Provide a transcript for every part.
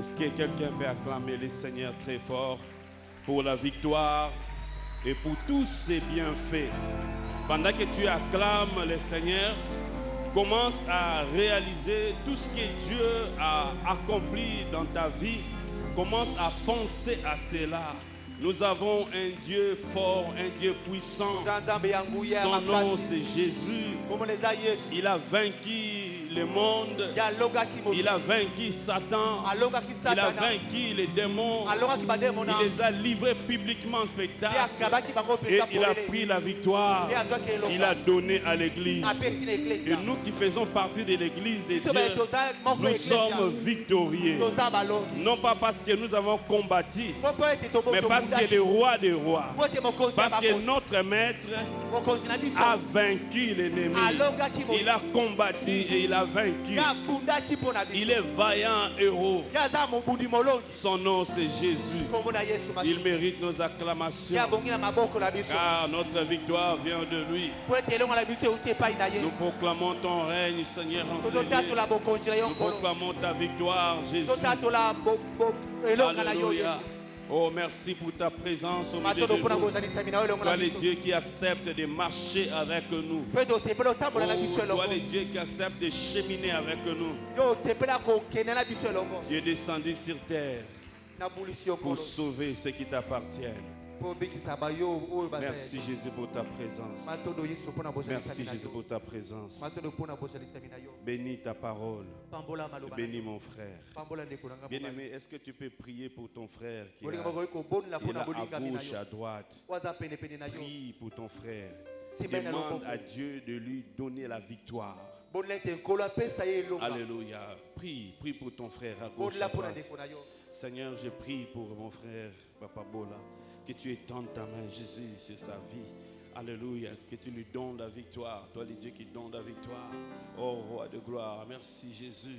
Est-ce que quelqu'un peut acclamer le Seigneur très fort pour la victoire et pour tous ses bienfaits? Pendant que tu acclames le Seigneur, commence à réaliser tout ce que Dieu a accompli dans ta vie. Commence à penser à cela. Nous avons un Dieu fort, un Dieu puissant. Son nom c'est Jésus. Il a vaincu le monde. Il a vaincu Satan. Il a vaincu les démons. Il les a livrés publiquement en spectacle. Et il a pris la victoire. Il a donné à l'église. Et nous qui faisons partie de l'église de Dieu, nous sommes victorieux. Non pas parce que nous avons combattu, mais parce que le roi des rois, parce que notre maître a vaincu l'ennemi. Il a combattu et il a vaincu. Il est vaillant héros. Son nom c'est Jésus. Il mérite nos acclamations, car notre victoire vient de lui. Nous proclamons ton règne, Seigneur enseigné. Nous proclamons ta victoire, Jésus. Alléluia. Oh, merci pour ta présence au milieu de nous. Toi, le Dieu qui accepte de marcher avec nous. Oh, toi, le Dieu qui accepte de cheminer avec nous. Dieu est descendu sur terre pour sauver ceux qui t'appartiennent. Merci Jésus pour ta présence. Merci Jésus pour ta présence. Bénis ta parole. Bénis mon frère. Bien-aimé, est-ce que tu peux prier pour ton frère qui est là à gauche, à droite? Prie pour ton frère. Demande à Dieu de lui donner la victoire. Alléluia. Prie pour ton frère à gauche, à droite. Seigneur, je prie pour mon frère Papa Bola, que tu étendes ta main, Jésus, sur sa vie. Alléluia, que tu lui donnes la victoire. Toi, le Dieu qui donne la victoire. Oh, roi de gloire, merci Jésus.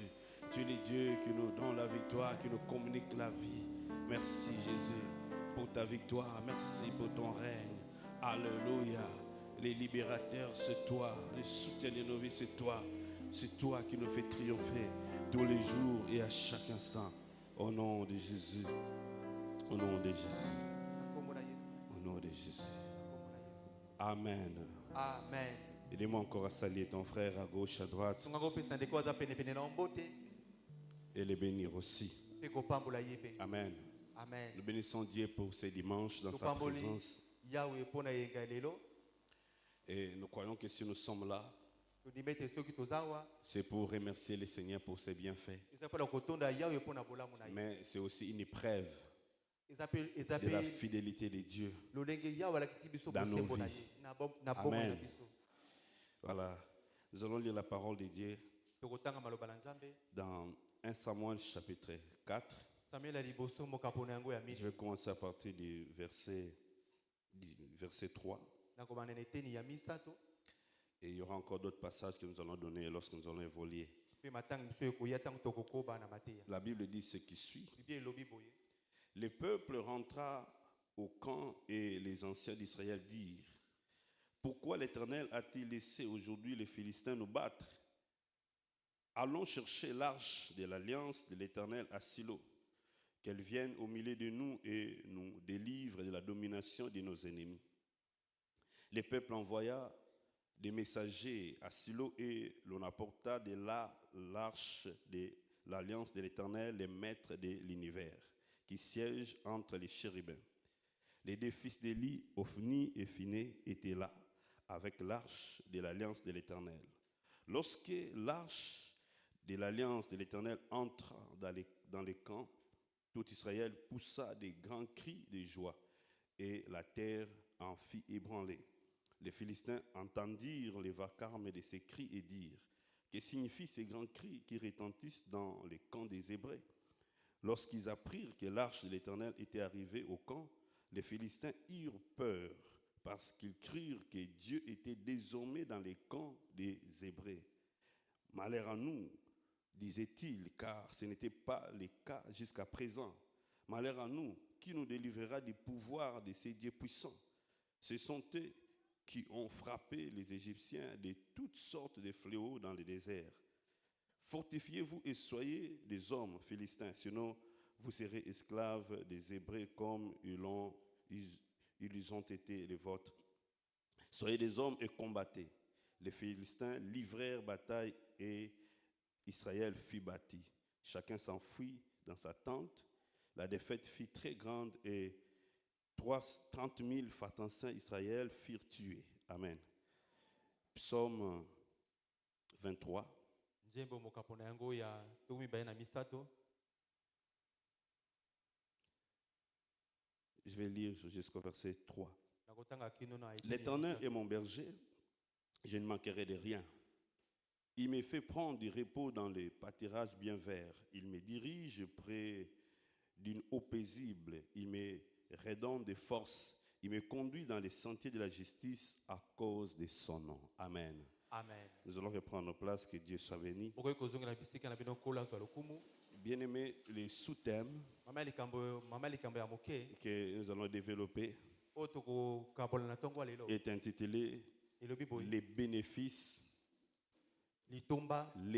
Tu es le Dieu qui nous donne la victoire, qui nous communique la vie. Merci Jésus pour ta victoire. Merci pour ton règne. Alléluia. Les libérateurs, c'est toi. Les soutiens de nos vies, c'est toi. C'est toi qui nous fais triompher tous les jours et à chaque instant. Au nom de Jésus. Au nom de Jésus. Au nom de Jésus. Amen. Amen. Aidez-moi encore à saluer ton frère à gauche, à droite. Et les bénir aussi. Amen. Amen. Nous bénissons Dieu pour ces dimanches dans sa présence. Et nous croyons que si nous sommes là, c'est pour remercier le Seigneur pour ses bienfaits. Mais c'est aussi une épreuve de la fidélité de Dieu dans nos vies. Amen. Voilà. Nous allons lire la parole de Dieu dans 1 Samuel chapitre 4. Je vais commencer à partir du verset 3. Et il y aura encore d'autres passages que nous allons donner lorsque nous allons évoluer. La Bible dit ce qui suit. Le peuple rentra au camp et les anciens d'Israël dirent: pourquoi l'Éternel a-t-il laissé aujourd'hui les Philistins nous battre? Allons chercher l'arche de l'alliance de l'Éternel à Silo, qu'elle vienne au milieu de nous et nous délivre de la domination de nos ennemis. Le peuple envoya des messagers à Silo et l'on apporta de là l'arche de l'alliance de l'Éternel, le maître de l'univers, qui siège entre les chérubins. Les deux fils d'Élie, Ophni et Phiné, étaient là, avec l'arche de l'alliance de l'Éternel. Lorsque l'arche de l'alliance de l'Éternel entra dans les camps, tout Israël poussa des grands cris de joie, et la terre en fit ébranler. Les Philistins entendirent les vacarmes de ces cris et dirent: que signifient ces grands cris qui retentissent dans les camps des Hébreux? Lorsqu'ils apprirent que l'arche de l'Éternel était arrivée au camp, les Philistins eurent peur, parce qu'ils crurent que Dieu était désormais dans les camps des Hébreux. Malheur à nous, disait-il, car ce n'était pas le cas jusqu'à présent. Malheur à nous, qui nous délivrera du pouvoir de ces dieux puissants? Ce sont eux qui ont frappé les Égyptiens de toutes sortes de fléaux dans le désert. Fortifiez-vous et soyez des hommes philistins, sinon vous serez esclaves des Hébreux comme ils ont été les vôtres. Soyez des hommes et combattez. Les Philistins livrèrent bataille et Israël fut bâti. Chacun s'enfuit dans sa tente. La défaite fut très grande et 30 000 fantassins Israël furent tués. Amen. Psaume 23. Je vais lire jusqu'au verset 3. L'Éternel est mon berger, je ne manquerai de rien. Il me fait prendre du repos dans les pâturages bien verts. Il me dirige près d'une eau paisible. Il me redonne des forces. Il me conduit dans les sentiers de la justice à cause de son nom. Amen. Amen. Nous allons reprendre nos places, que Dieu soit béni. Bien-aimés, les sous-thèmes que nous allons développer est intitulé les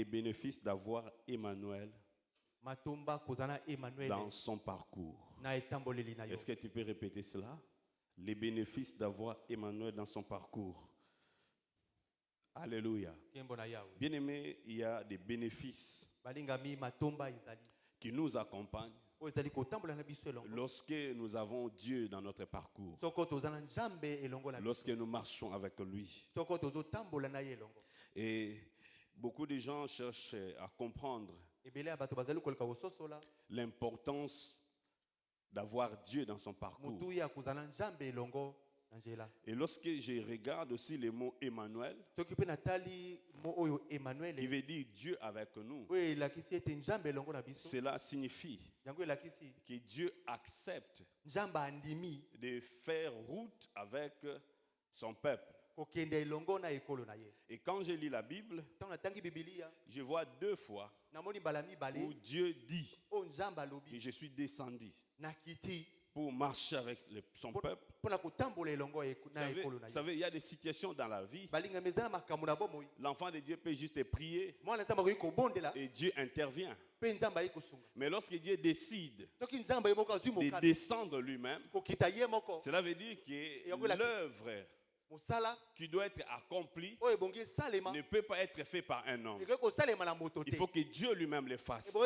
bénéfices d'avoir Emmanuel dans son parcours. Est-ce que tu peux répéter cela? Les bénéfices d'avoir Emmanuel dans son parcours. Alléluia. Bien-aimé, il y a des bénéfices qui nous accompagnent lorsque nous avons Dieu dans notre parcours, lorsque nous marchons avec lui. Et beaucoup de gens cherchent à comprendre l'importance d'avoir Dieu dans son parcours. Et lorsque je regarde aussi le mot Emmanuel, qui veut dire Dieu avec nous, cela signifie que Dieu accepte de faire route avec son peuple. Et quand je lis la Bible, je vois 2 fois où Dieu dit que je suis descendu pour marcher avec son peuple. Vous savez, il y a des situations dans la vie. L'enfant de Dieu peut juste prier et Dieu intervient. Mais lorsque Dieu décide de descendre lui-même, cela veut dire que l'œuvre qui doit être accompli ne peut pas être fait par un homme. Il faut que Dieu lui-même le fasse.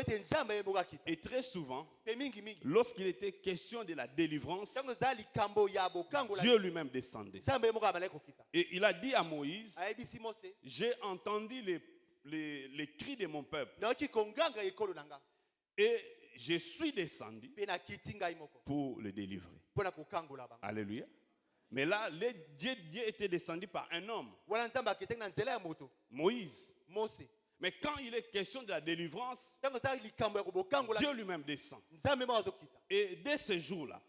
Et très souvent, lorsqu'il était question de la délivrance, Dieu lui-même descendait. Et il a dit à Moïse, j'ai entendu les cris de mon peuple et je suis descendu pour le délivrer. Alléluia. Mais là, Dieu était descendu par un homme, Moïse. Mais quand il est question de la délivrance, Dieu lui-même descend. Et dès ce jour-là,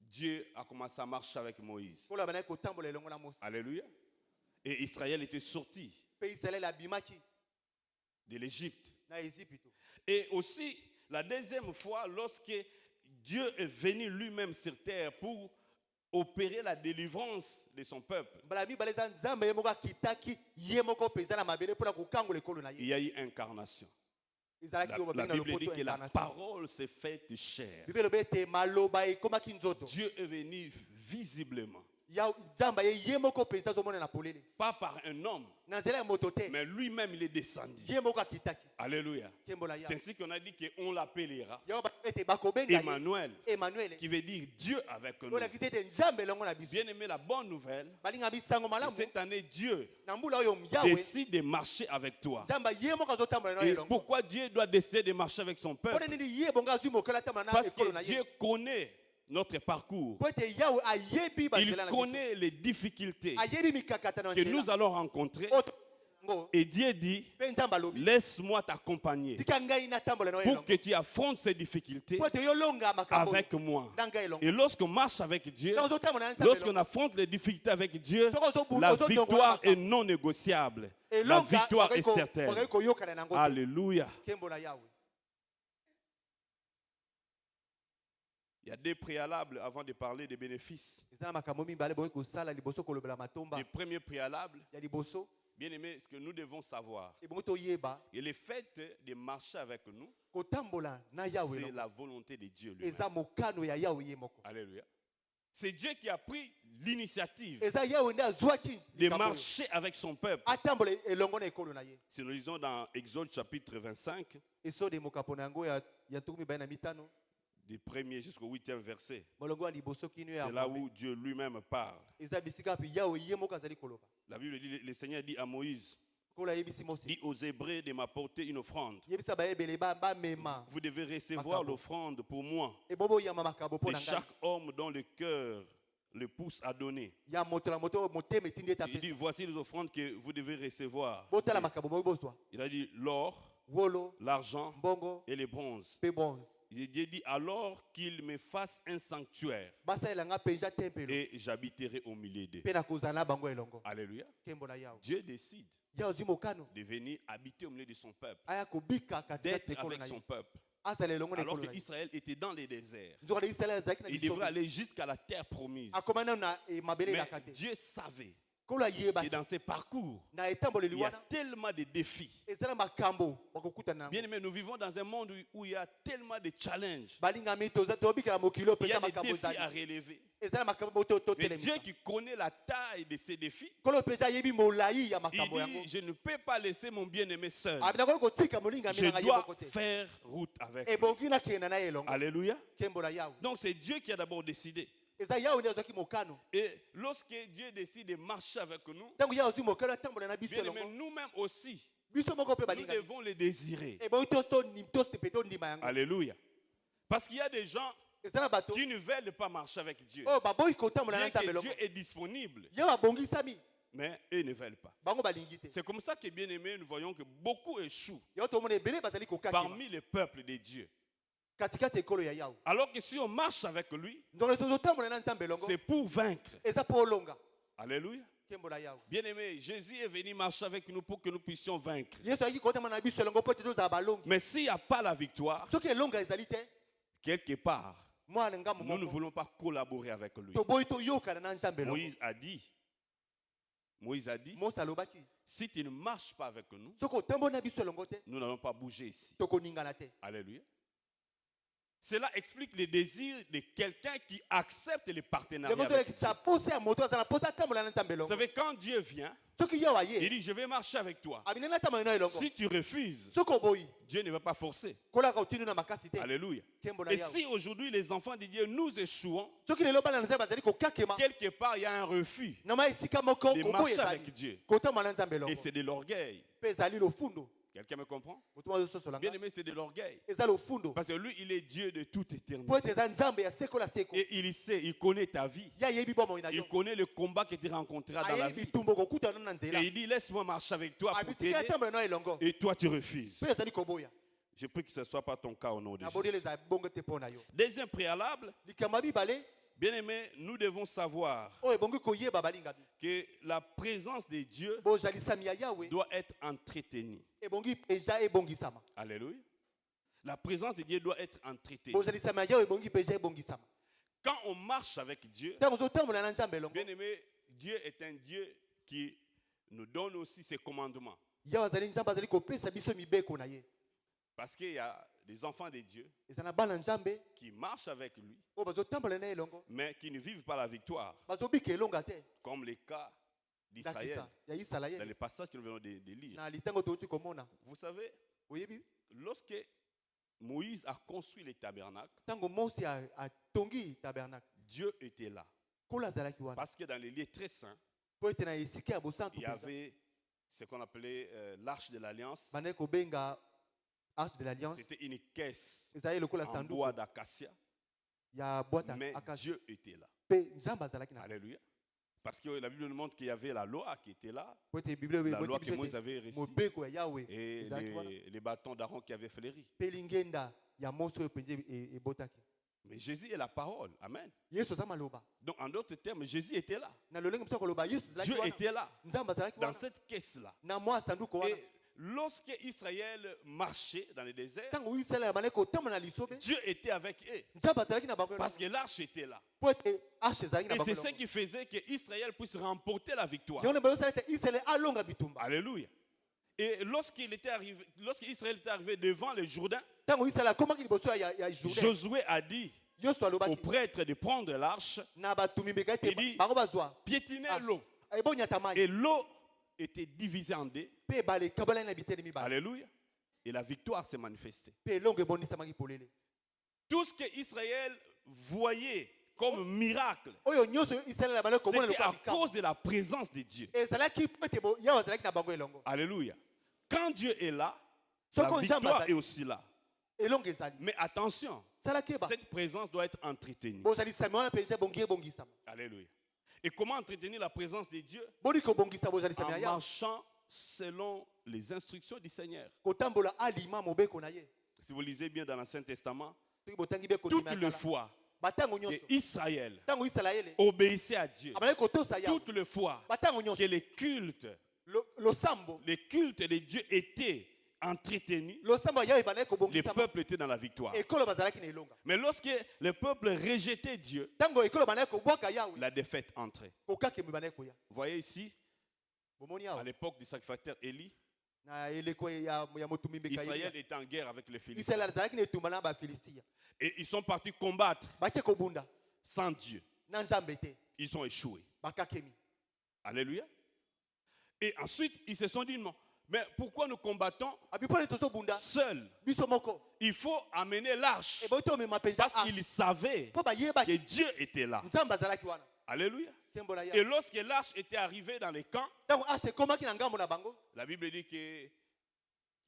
Dieu a commencé à marcher avec Moïse. Alléluia. Et Israël était sorti de l'Égypte. Et aussi, la deuxième fois, lorsque Dieu est venu lui-même sur terre pour opérer la délivrance de son peuple, il y a eu incarnation. La Bible dit que la parole s'est faite chair. Dieu est venu visiblement. Pas par un homme, mais lui-même il est descendu. Alléluia. C'est ainsi qu'on a dit qu'on l'appellera Emmanuel, qui veut dire Dieu avec nous. Bien aimé, la bonne nouvelle, cette année Dieu décide de marcher avec toi. Et pourquoi Dieu doit décider de marcher avec son peuple? Parce que Dieu connaît notre parcours. Il connaît les difficultés que nous allons rencontrer. Et Dieu dit, laisse-moi t'accompagner pour que tu affrontes ces difficultés avec moi. Et lorsqu'on marche avec Dieu, lorsqu'on affronte les difficultés avec Dieu, la victoire est non négociable. La victoire est certaine. Alléluia. Il y a 2 préalables avant de parler des bénéfices. Le premier préalable, Bien aimé, ce que nous devons savoir, et le fait de marcher avec nous, c'est la volonté de Dieu lui-même. Alléluia. C'est Dieu qui a pris l'initiative de marcher avec son peuple. Si nous lisons dans Exode chapitre 25, du 1er jusqu'au 8e verset, c'est là où Dieu lui-même parle. La Bible dit, le Seigneur dit à Moïse, dit aux Hébreux de m'apporter une offrande. Vous devez recevoir l'offrande pour moi, de chaque homme dont le cœur le pousse à donner. Il dit, voici les offrandes que vous devez recevoir. Il a dit l'or, l'argent et le bronze. Dieu dit alors qu'il me fasse un sanctuaire et j'habiterai au milieu d'eux. Alléluia. Dieu décide de venir habiter au milieu de son peuple, d'être avec son peuple. Alors qu'Israël était dans les déserts, il devrait aller jusqu'à la terre promise. Mais Dieu savait que dans ces parcours, il y a tellement de défis. Bien aimé, nous vivons dans un monde où il y a tellement de challenges. Il y a des défis à relever. Mais Dieu qui connaît la taille de ces défis, il dit, je ne peux pas laisser mon bien-aimé seul. Je dois faire route avec lui. Alléluia. Donc c'est Dieu qui a d'abord décidé. Et lorsque Dieu décide de marcher avec nous, nous-mêmes aussi, nous devons le désirer. Alléluia. Parce qu'il y a des gens qui ne veulent pas marcher avec Dieu. Bien que Dieu est disponible, mais eux ne veulent pas. C'est comme ça que, bien aimé, nous voyons que beaucoup échouent parmi les peuples de Dieu. Alors que si on marche avec lui, c'est pour vaincre. Alléluia. Bien aimé, Jésus est venu marcher avec nous pour que nous puissions vaincre. Mais s'il n'y a pas la victoire, quelque part, nous ne voulons pas collaborer avec lui. Moïse a dit, si tu ne marches pas avec nous, nous n'allons pas bouger ici. Alléluia. Cela explique le désir de quelqu'un qui accepte les partenariats avec Dieu. Vous savez, quand Dieu vient, il dit, je vais marcher avec toi. Si tu refuses, Dieu ne va pas forcer. Alléluia. Et si aujourd'hui les enfants de Dieu nous échouons, quelque part il y a un refus de marcher avec Dieu. Et c'est de l'orgueil. Quelqu'un me comprend? Bien aimé, c'est de l'orgueil. Parce que lui, il est Dieu de toute éternité. Et il sait, il connaît ta vie. Il connaît le combat que tu rencontreras dans la vie. Et il dit, laisse-moi marcher avec toi pour t'aider. Et toi, tu refuses. Je prie que ce ne soit pas ton cas au nom de Jésus. Deuxième préalable, bien aimé, nous devons savoir que la présence de Dieu doit être entretenue. Alléluia. La présence de Dieu doit être entretenue. Quand on marche avec Dieu, bien aimé, Dieu est un Dieu qui nous donne aussi ses commandements. Parce qu'il y a des enfants de Dieu qui marchent avec lui, mais qui ne vivent pas la victoire. Comme les cas d'Israël, dans les passages que nous venons de lire. Vous savez, lorsque Moïse a construit les tabernacles, Dieu était là. Parce que dans les lieux très saints, il y avait ce qu'on appelait l'arche de l'alliance. C'était une caisse en bois d'acacia. Mais Dieu était là. Alléluia. Parce que la Bible nous montre qu'il y avait la loi qui était là. La loi que Moïse avait reçue. Et les bâtons d'Aaron qui avaient fleuri. Mais Jésus est la parole. Amen. Donc en d'autres termes, Jésus était là. Dieu était là. Dans cette caisse-là. Et lorsque Israël marchait dans le désert, Tango Israël abandaki kotamba na lisobe. Dieu était avec eux. Nzambe azalaki na bango. Parce que l'arche était là. Po ete arche ezalaki na Et bango. c'est ce qui faisait que Israël puisse remporter la victoire. Yango bayo sala ete Israël alonga bitumba. Alléluia. Et lorsqu'Israël était arrivé devant le Jourdain, Tango Israël akomaki liboso ya Jourdain. Josué a dit Yoshua aux alobaki prêtres de prendre l'arche, na batumi beka il ete dit, bango bazwa. piétiner l'eau. Ebonyata mai. Et l'eau était divisée en deux. Pe bale kabala na biteni mibale. Alléluia. Et la victoire s'est manifestée. Pe longe ebonisamaki polele. Tout ce que Israël voyait comme miracle, Oyo nyonso Israël abale komona c'était à lokola cause de la présence de Dieu. ezalaki pete bo ya azalaki na bango elongo. Alléluia. Quand Dieu est là, So la kon victoire Nzambe est aussi là. elongo ezali. Mais attention, Salaki ba. cette présence doit être entretenue. Bozali samana penza bongi bongisa. Alléluia. Et comment entretenir la présence de Dieu? Boni ko bongisa bozali En samana ya. marchant selon les instructions du Seigneur. Kotambola alima mobeko na ye. Si vous lisez bien dans l'Ancien Testament, Soki botangi be ko toutes les fois batango que nyonso. Israël Tango Israël obéissait à Dieu, abale kotosa ya. toutes les fois Batango que nyonso. les cultes de Dieu étaient entretenus, Lo sambo ya ebale ko les bongisa. peuples étaient dans la victoire. Ekolo bazalaki na elonga. Mais lorsque le peuple rejetait Dieu, Tango ekolo bana ko bwaka yawe. la défaite entrait. Kokake mibane ko ya. Vous voyez ici, Bomoni à yawe. l'époque du sacrificateur Élie, Na eleko ya motumi beka Israël ya. était en guerre avec les Philistins. Israël azalaki na etumba na ba Philistia. Et ils sont partis combattre Bake ko bunda. sans Dieu. Na Nzambe te. Ils ont échoué. Bakakemi. Alléluia. Et ensuite, ils se sont dit, non, mais pourquoi nous combattons Abipone tozo bunda. seuls? Biso moko. Il faut amener l'arche. E boto me mapenza. Parce qu'ils savaient Po ba yeba que Dieu était là. Nzambe azalaki wana. Alléluia. Kembola ya. Et lorsque l'arche était arrivée dans les camps, Tango ashe komaki na ngambo na bango. la Bible dit que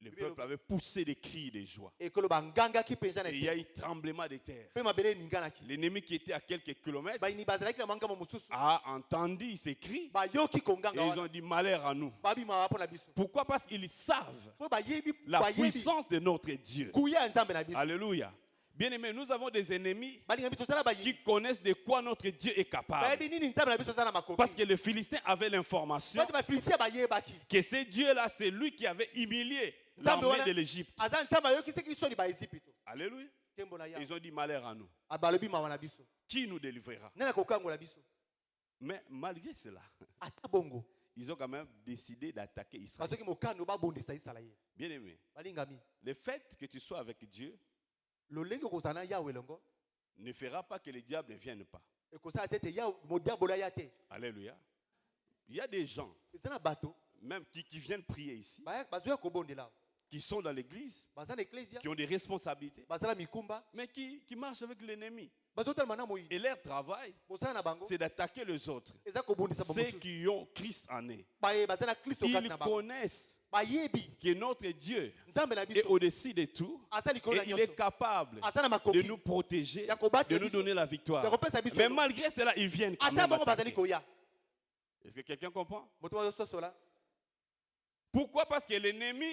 le peuple avait poussé des cris de joie. Ekolo banganga ki penza na Et il y a ese. eu tremblement de terre. Pe mabele ningana ki. L'ennemi qui était à quelques kilomètres Ba ini bazalaki na mangamo mususu. a entendu ces cris Ba yoki et konganga ils wana. ont dit malheur à nous. Ba bi ma na biso. Pourquoi? Parce qu'ils savent Po ba yebi la ba yebi. puissance de notre Dieu. Kuya Nzambe na biso. Alléluia. Bien aimé, nous avons des ennemis Ba linga biso sala ba yi. qui connaissent de quoi notre Dieu est Ba capable. yebi nini Nzambe na biso sala makoki. Parce que les Philistins avaient l'information Ba Philistia ba yeba ki. que ce Dieu-là, c'est lui qui avait humilié l'armée de l'Égypte. Azan Nzambe yoki seki soni ba Égypte. Alléluia. Kembola ya. Ils ont dit malheur à nous. Abalobi ma wana biso. Qui nous délivrera? Nana kokangola biso. Mais malgré cela, Ata bongo. ils ont quand même décidé d'attaquer Israël. Basoki mokano ba bondisa Isala ye. Bien aimé, Balingami. le fait que tu sois avec Dieu Lo lengo kozana yawe longo. ne fera pas que le diable ne vienne pas. E kozala tete ya modiabola ya te. Alléluia. Il y a des gens, Ezana bato. même qui viennent prier ici, Ba bazoya kobondela. qui sont dans l'église, Bazana ecclesia. qui ont des responsabilités, Bazala mikumba. mais qui marchent avec l'ennemi. Bazotal mana moi. Et leur travail, Bosana na bango. c'est d'attaquer les autres, Eza kobondisa ceux bamosu. qui ont Christ en eux. Ba ye bazana Kristo Ils kana bango. connaissent Ba yebi. que notre Dieu Nzambe na est biso. au-dessus de tout Asali et kona il est nyoso. capable Asana de makoki. nous protéger, Ya kobattre de nous biso. donner la victoire. Ya kopesa biso. Mais malgré cela, ils viennent quand Ata même bango bazali attaquer. koya. Est-ce que quelqu'un comprend? Moto wa sosola. Pourquoi? Parce que l'ennemi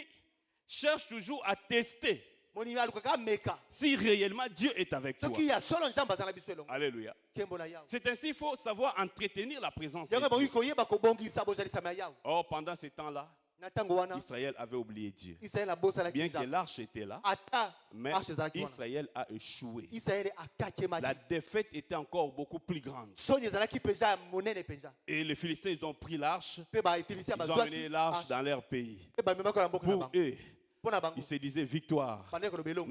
cherche toujours à tester Moni alukaka meka. si réellement Dieu est avec toi. Soki ya solo Nzambe bazana biso elongo. Alléluia. Kembola yawe. C'est ainsi qu'il faut savoir entretenir la présence de Yango bangi Dieu. koyeba kobongisa bozali sama yawe. Or, pendant ce temps-là, Na tango wana. Israël avait oublié Dieu. Israël abosala Bien que kinza. l'arche était là, Ata. mais Arche zalaki wana. Israël a échoué. Israël akake La maki. défaite était encore beaucoup plus grande. Soni zalaki penza monene penza. Et les Philistins, ils ont pris l'arche, Pe ba Philistia ils ont bazwaki. amené l'arche dans leur pays. Pe ba memako na mboka na Pour bango. eux, Pona bango. ils se disaient victoire. Bandeko lo belonga.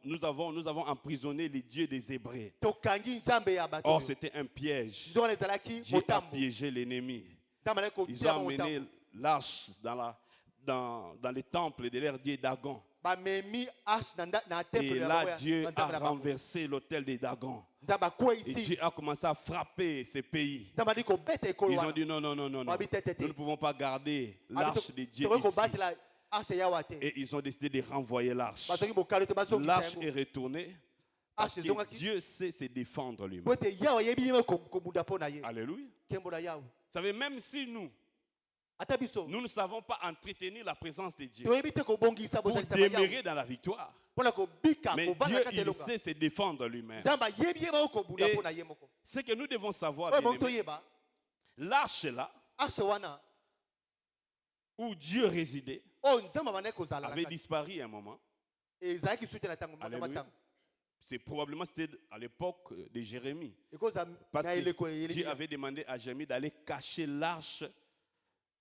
Nous avons emprisonné les dieux des Hébreux. Tokangi Nzambe ya bato. Or, c'était un piège. Nzonga zalaki Dieu a motambo. piégé l'ennemi. Nzambe na ko Ils tia ont amené motambo. l'arche dans les temples de leur dieu Dagon. Ba memi arche na temple Et ya là, bango ya- Dieu na a nzambe na bango. renversé l'autel de Dagon. Nzambe kwa Et ici. Dieu a commencé à frapper ces pays. Nzambe di ko beta ekolo Ils ont wana. dit non, non, non, non, non. Babi tete. Nous ne pouvons pas garder l'arche de Dieu Toko ici. batela arche ya wate. Et ils ont décidé de renvoyer l'arche. Basoki bokalo te basoki L'arche yango. est retournée parce Arche que zongaki. Dieu sait se défendre lui-même. Pote yawe yebi yeme komuda pona ye. Alléluia. Kembo na yawe. Vous savez, même si nous Ata biso. ne savons pas entretenir la présence de Dieu Toyebi te kobongisa pour bozali sama demeurer yawe. dans la victoire, Pona ko bika mais ko bana Dieu, kate il longa. sait se défendre lui-même. Nzamba yebi yeme komuda Et pona ye moko. ce que nous devons savoir, Oye bien bonto aimés, yeba. l'arche là Arche wana. où Dieu résidait, oyo nzambe abandaki kozala na avait kati. disparu à un moment. Ezalaki suite na ntango na Alléluia. matango. C'est probablement c'était à l'époque de Jérémie. Ekoza Parce na eleko que Dieu Yeremia. avait demandé à Jérémie d'aller cacher l'arche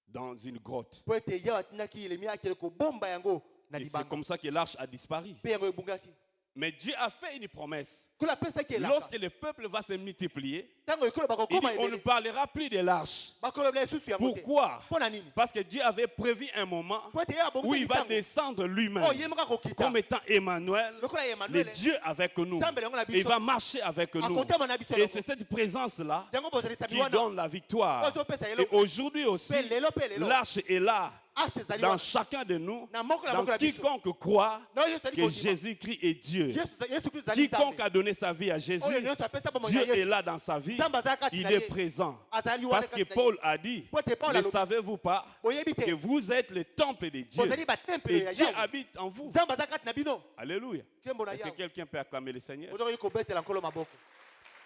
dans une grotte. Po ete yawe atindaki Yeremia akende kobomba yango na Et c'est libanga. comme ça que l'arche a disparu. Mpe yango ebungaki. Mais Dieu a fait une promesse. Kola apesaki elaka. Lorsque le peuple va se multiplier, Ntango ekolo il dit, bakokoma on ne ebele. parlera plus de l'arche. Bakolobela lisusu yango te. Pourquoi? Mpo na nini? Parce que Dieu avait prévu un moment Po ete yawe où il abongisi va ntango. descendre Oyo lui-même yemaka kokita. comme étant Emmanuel, Lokola le Emmanuel. Dieu avec nous. Nzambe yango na Et il biso. va marcher avec nous. Akotama na biso Et yango. c'est cette présence-là Yango bozalisa qui biwana. donne la victoire. Ozopesa Et eloko. aujourd'hui aussi, Pe lelo pe lelo. l'arche est là Arche ezali dans wana. chacun de nous, Na moko na dans moko na biso. quiconque croit Na oyo ezali que kondima. Jésus-Christ est Dieu. Yesu Kristo ezali Quiconque Nzambe. a donné sa vie à Jésus, Oyo nyonso apesa bomoi Dieu na est Yesu. là dans sa vie. Nzambe aza kati Il na est ye. présent. Azali wana Parce que kati na ye. Paul a dit, Po ete Paul ne alobi. savez-vous pas Boyebi te. que vous êtes le temple de Dieu Bozali batempelo et ya Dieu Yawe. habite en vous. Nzambe aza kati na bino. Alléluia. Nkembo na Est-ce que Yawe. quelqu'un peut acclamer le Seigneur? Ozokoki kobetela nkolo maboko.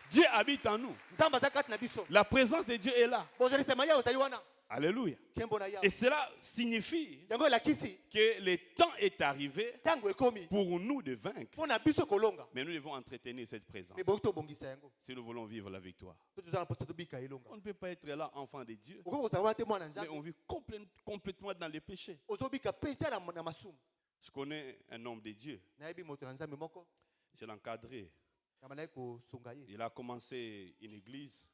Dieu habite en nous. Nzambe aza kati na biso. La présence de Dieu est là. Bozalisema Yawe ozali wana. Alléluia. Nkembo na Yawe. Et cela signifie Yango elakisi. que le temps est arrivé Ntango ekomi. pour nous de vaincre. Mpo na biso kolonga. Mais nous devons entretenir cette présence Me boki tobongisa yango. si nous voulons vivre la victoire. Po tozala na poso tobika elonga. On ne peut pas être là, enfant de Dieu, Okoki kozala wana te mwana mais on Nzambe. vit complètement dans les péchés. Ozobika mpe tya na masumu. Je connais un homme de Dieu, Nayebi moto na Nzambe moko. je l'ai encadré. Kama naye kosunga ye. Il a commencé une église,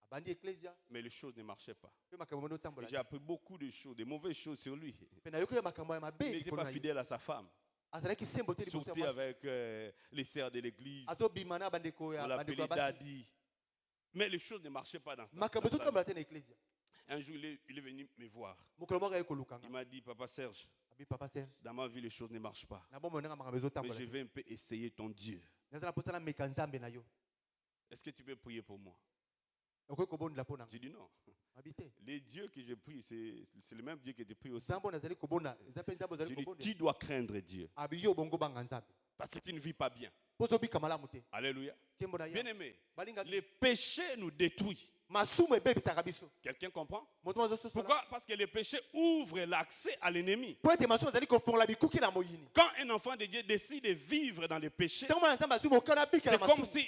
Abandi eklesia. mais les choses ne marchaient pas. Mpe makambo mono Et otambola. j'ai appris beaucoup de choses, de mauvaises choses sur lui. Mpe nayoki ye makambo ya mabe Il n'était likolo pas na ye. fidèle à sa femme. Azalaki sembo te liboso ya Sortait mwasi. avec les sœurs de l'église. Azobima na bandeko On ya l'appelait basi. Daddy. Mais les choses ne marchaient pas dans Makambo sa vie. ezotambola te na eklesia. Un jour, il est venu me voir. Mokolo moko aye Il kolukanga. m'a dit, Papa Serge, Abi papa Serge. dans ma vie, les choses ne marchent pas. Na bombo ndanga makambo Mais ezotambola je te. vais un peu essayer ton Dieu. Naza na posa na meka Nzambe na yo. Est-ce que tu peux prier pour moi? Okoki kobondela mpo nanga. J'ai dit non. Abi te. Les dieux que je prie, c'est le même Dieu que tu pries aussi. Nzambe nazali kobonda. Eza mpe Nzambe J'ai ozali dit, kobonda. tu dois craindre Dieu. Abi yo bongo banga Nzambe. Parce que tu ne vis pas bien. Po ozobika malamu te. Alléluia. Nkembo na Bien Yawe. aimé, Balinga les péchés nous détruisent. masumu ebebisaka biso. Quelqu'un comprend? Moto azososola. Pourquoi? Parce que les péchés ouvrent l'accès à l'ennemi. Po ete masumu azali kofongola bikuki na moyini. Quand un enfant de Dieu décide de vivre dans les péchés, Ntango mwana Nzambe azwi mokano abika c'est na comme masumu.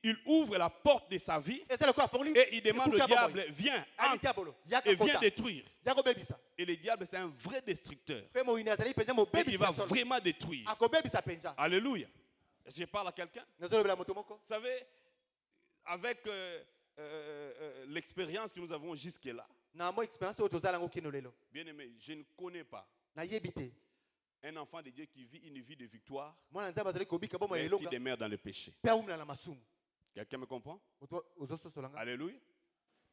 s'il ouvre la porte de sa vie Eza lokola afongoli et il demande bikuki au ya bomoi. diable, viens, Ali entre diabolo. et Yaka viens kota. détruire. Ya kobebisa. Et le diable, c'est un vrai destructeur. Mpe moyini azali mpenza Et il mobebisi va ya solo. vraiment détruire. Akobebisa mpenza. Alléluia. Est-ce que je parle à quelqu'un? Nazolobela moto moko. Vous savez, avec l'expérience que nous avons jusque-là, Na mo expérience oyo tozala yango kino lelo. bien aimé, je ne connais pas Nayebi te. un enfant de Dieu qui vit une vie de victoire Mwana Nzambe azali kobika bomoi ya mais qui elonga. demeure dans le péché. Mpe awumela na masumu. Quelqu'un me comprend? Moto ozososola nga. Alléluia.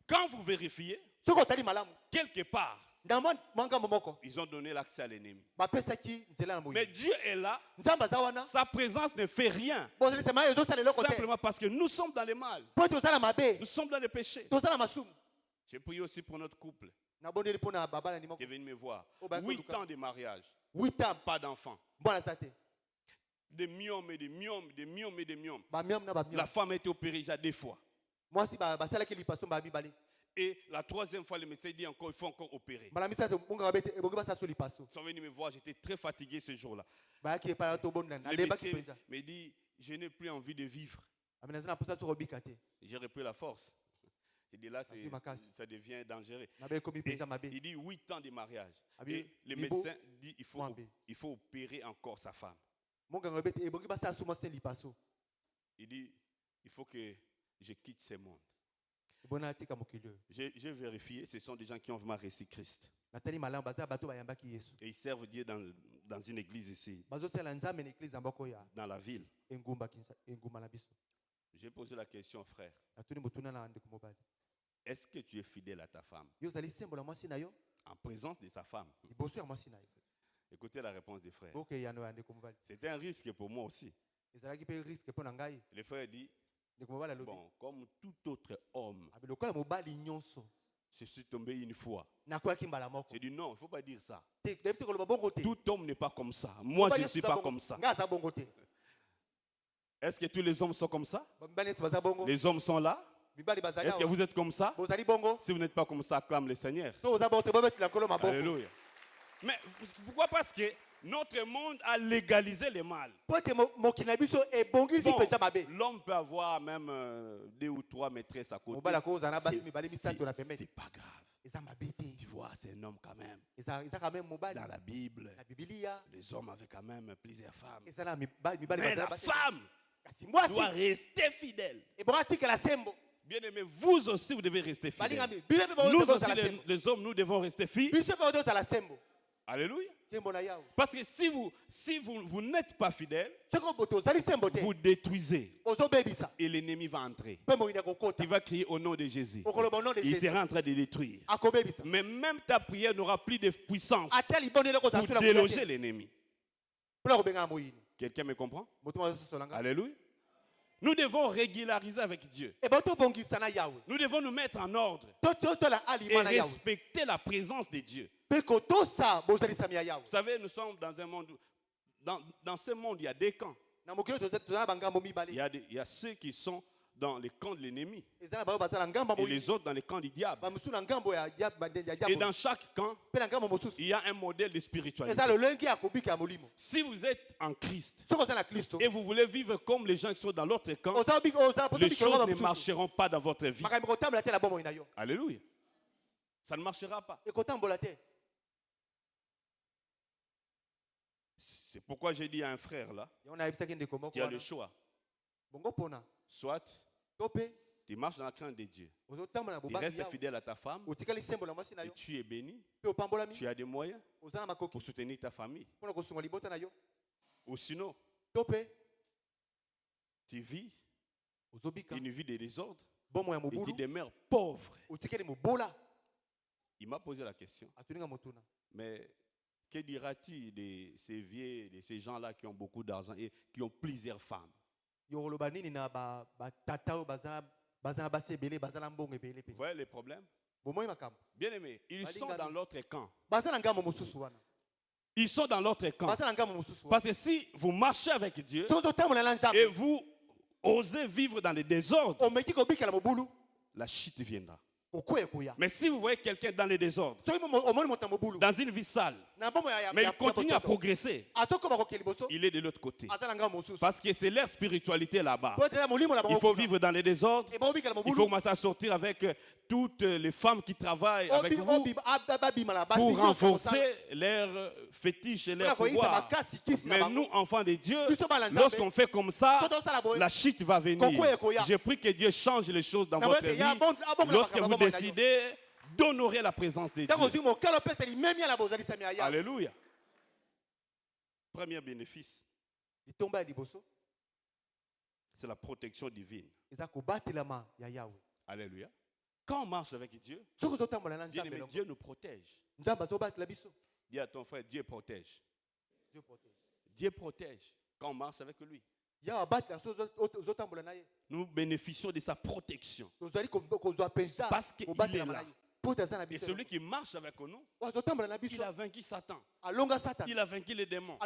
Quand vous vérifiez, Soki otali malamu. quelque part, Na mwangambo moko. ils ont donné l'accès à l'ennemi. Bapesaki nzela na Mais moyini. Dieu est là, Nzambe aza wana. sa présence ne fait rien. Bozali sema yo ezosala eloko te. Simplement parce que nous sommes dans le mal. Po ete ozala mabe. Nous sommes dans le péché. Tozala masumu. J'ai prié aussi pour notre couple Nabondeli mpo na babala ni qui moko. est venu me voir. Oh, bah, 8 Koluka. ans de mariage, 8 ans. pas d'enfant. Mwana aza te. Des myomes et des myomes, des myomes et des myomes. Bamiam na La bamiam. femme a été opérée déjà 2 fois. Mwasi basalaki lipaso bamibale. Et la 3e fois, le médecin dit encore, il faut encore opérer. Mbala misato bunga babete ebongi basaso lipaso. Ils sont venus me voir, j'étais très fatigué ce jour-là. Bayaki epala tobonda na Le lebaki médecin mpenza. me dit, je n'ai plus envie de vivre. Amina zina posa kobika te. J'ai repris la force. J'ai dit là, Abi makasi. ça devient dangereux. Nabe komi Et mpenza mabe. il dit 8 ans de mariage. Abi, Et le libo, médecin dit, mwambe. il faut opérer encore sa femme. Monga ngobete ebongi basaso mwasi lipaso. Il dit, il faut que je quitte ce monde. Bona atika mokili. J'ai vérifié, ce sont des gens qui ont vraiment reçu Christ. Natali malamu baza bato bayambaki Yesu. Et ils servent Dieu dans une église ici, Bazosala nzambe na église mboko ya dans la ville. engumba kinsa engumba na biso. J'ai posé la question, frère, Atuni mutuna na ndeko mobali. est-ce que tu es fidèle à ta femme Yo zali sembo la mwasi na yo. en présence de sa femme? Liboso ya mwasi na yo. Écoutez la réponse des frères. Boke yano ya ndeko mobali. C'était un risque pour moi aussi. Ezalaki pe risque po na ngai. Le frère dit, Ndeko mobali alobi. bon, comme tout autre homme, Abi lokola mobali nyonso. je suis tombé une fois. Nakoyaki mbala moko. J'ai dit non, il ne faut pas dire ça. Te debite koloba bongo te. Tout homme n'est pas comme ça. Moi, je ne suis pas comme ça. Nga za bongo te. Est-ce que tous les hommes sont comme ça? Bambani baza bongo. Les hommes sont là? Mibali bazali. Est-ce que vous êtes comme ça? Bozali bongo. Si vous n'êtes pas comme ça, acclame le Seigneur. So za bongo te bobeti la kolo maboko. Alléluia. Mais pourquoi? Parce que notre monde a légalisé le mal. po ete mokili na biso ebongisi Bon, mpenza mabe. l'homme peut avoir même 2 ou 3 maîtresses à côté. Mobali akozala na basi mibale misato na pembeni. C'est pas grave. Eza mabe te. Tu vois, c'est un homme quand même. Eza quand même mobali. Dans la Bible, Na Biblia les hommes avaient quand même plusieurs femmes. eza na mibali Mais la bazala basi. femme Kasi mwasi doit rester fidèle. ebonga atikala sembo. Bien aimé, vous aussi, vous devez rester fidèle. Balingami bile pe Nous bazo aussi, zala sembo. les hommes, nous devons rester fidèles. Biso pe bazo zala sembo. Alléluia. Kembo na yawo. Parce que si vous n'êtes pas fidèle, Soko boto zali sembo te. vous détruisez Ozo bebisa. et l'ennemi va entrer. Pe mo ina kokota. Tu vas crier au nom de Jésus. Okoloba au nom de Il Jésus. sera en train de détruire. Akobebisa. Mais même ta prière n'aura plus de puissance Ata libonele ko pour zasula déloger l'ennemi. Pula ko benga moyini. Quelqu'un me comprend? Moto mazo solanga. Alléluia. Nous devons régulariser avec Dieu. E bato bongisa na yawe. Nous devons nous mettre en ordre To la et alima na yawe. respecter la présence de Dieu. Pe ko to sa bozali samia yawe. Vous savez, nous sommes dans un monde, dans ce monde, il y a des camps. Na mokilo to zala bangambo mibale. Il y a ceux qui sont dans les camps de l'ennemi Ezala ba bazala ngamba et moyini. les autres dans les camps du diable. Ba musu na ngambo ya Et diabo. dans chaque camp, Pe na ngambo mosusu. il y a un modèle de spiritualité. Ezala lengi ya kobika ya molimo. Si vous êtes en Christ Soko zala Kristo. et vous voulez vivre comme les gens qui sont dans l'autre camp, Ozala bika ozala poto les bika choses ba ne mususu. marcheront pas dans votre vie. Makambo ko tambola te la bombo ina yo. Alléluia. Ça ne marchera pas. E ko tambola te. C'est pourquoi j'ai dit à un frère là, Yo na ebisa kende komoko. tu as le choix. Bongo pona. Soit Tope tu marches dans la crainte de Dieu, ozo tambola na tu bobaki restes yawe. fidèle à ta femme Otikali sembo na mwasi na et yo. tu es béni, Pe opambola mi. tu as des moyens Ozala makoki. pour soutenir ta famille. Pona ko sunga libota na yo. Ou sinon, Tope tu vis ozo bika. une vie de désordre Bomo ya et tu mobulu. demeures pauvre. Otikali mobola. Il m'a posé la question, Atuninga motuna. mais que diras-tu de ces vieux, de ces gens-là qui ont beaucoup d'argent et qui ont plusieurs femmes? Yoloba nini na ba tata bazana basi ebele bazana mbongo ebele pe. Vous voyez les problèmes? Bomoi makambo. Bien aimé, ils sont dans l'autre camp. Bazana ngambo mosusu wana. Ils sont dans l'autre camp. Bazana ngambo mosusu wana. Parce que si vous marchez avec Dieu Tozo tambola na et nzambe. vous osez vivre dans le désordre, Omeki ko bika la mobulu. la chute viendra. Okwe kuya. Mais si vous voyez quelqu'un dans le désordre, So omoni mota mobulu. dans une vie sale, Na bombo ya mais il continue à progresser, Atoko ba ko keliboso. il est de l'autre côté. Azala ngambo mosusu. Parce que c'est leur spiritualité là-bas. Po tela molimo la Il bango. faut vivre dans le désordre. E ba obika la Il mobulu. faut commencer à sortir avec toutes les femmes qui travaillent avec vous pour renforcer leurs fétiches et leurs pouvoirs. Mais nous, enfants de Dieu, lorsqu'on fait comme ça, la chute va venir. Je prie que Dieu change les choses dans votre vie. Lorsque vous décidez d'honorer la présence de Dieu. Alléluia. Premier bénéfice, c'est la protection divine. Alléluia. Quand on marche avec Dieu, Dieu nous protège. Dis à ton frère, Dieu protège. Dieu protège quand on marche avec lui. Nous bénéficions de sa protection. Parce qu'il est là. Et celui qui marche avec nous, il a vaincu Satan. Il a vaincu les démons.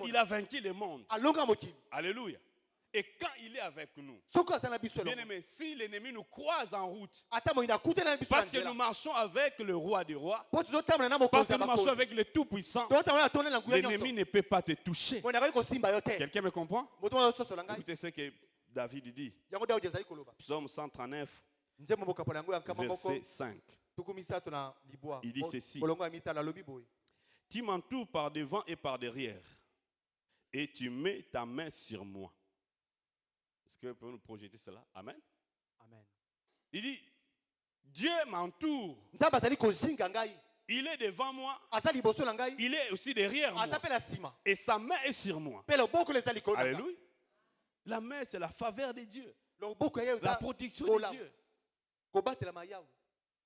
Il a vaincu le monde. Alléluia. Et quand il est avec nous, bien aimé, si l'ennemi nous croise en route, parce que nous marchons avec le roi des rois, parce que nous marchons avec le Tout-Puissant, l'ennemi ne peut pas te toucher. Quelqu'un me comprend? Écoutez ce que David dit. Psaume 139, verset 5. Il dit ceci. Tu m'entoures par devant et par derrière, et tu mets ta main sur moi. Est-ce que vous pouvez nous projeter cela? Amen. Amen. Il dit, Dieu m'entoure. Il est devant moi. Il est aussi derrière moi. Et sa main est sur moi. Alléluia. La main, c'est la faveur de Dieu. La protection de Dieu.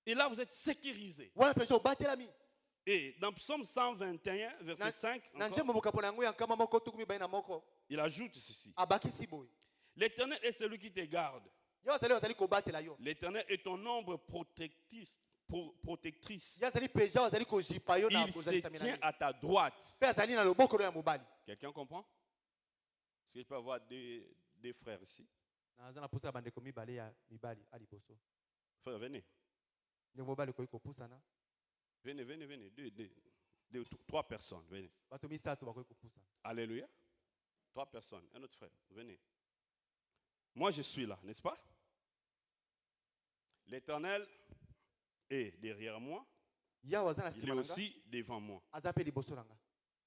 Et là, vous êtes sécurisé. Et dans Psaume 121, verset 5, encore, il ajoute ceci. L'Éternel est celui qui te garde. L'Éternel est ton ombre protectrice. Il se tient à ta droite. Quelqu'un comprend? Est-ce que je peux avoir des frères ici? Frère, venez. Venez. 3 personnes, venez. bato misato bakoki kopusa. Alléluia. 3 personnes. Un autre frère, venez. Moi, je suis là, n'est-ce pas? L'Éternel est derrière moi. Yawe aza na Il est nsima na nga, aussi devant moi. aza mpe liboso na nga.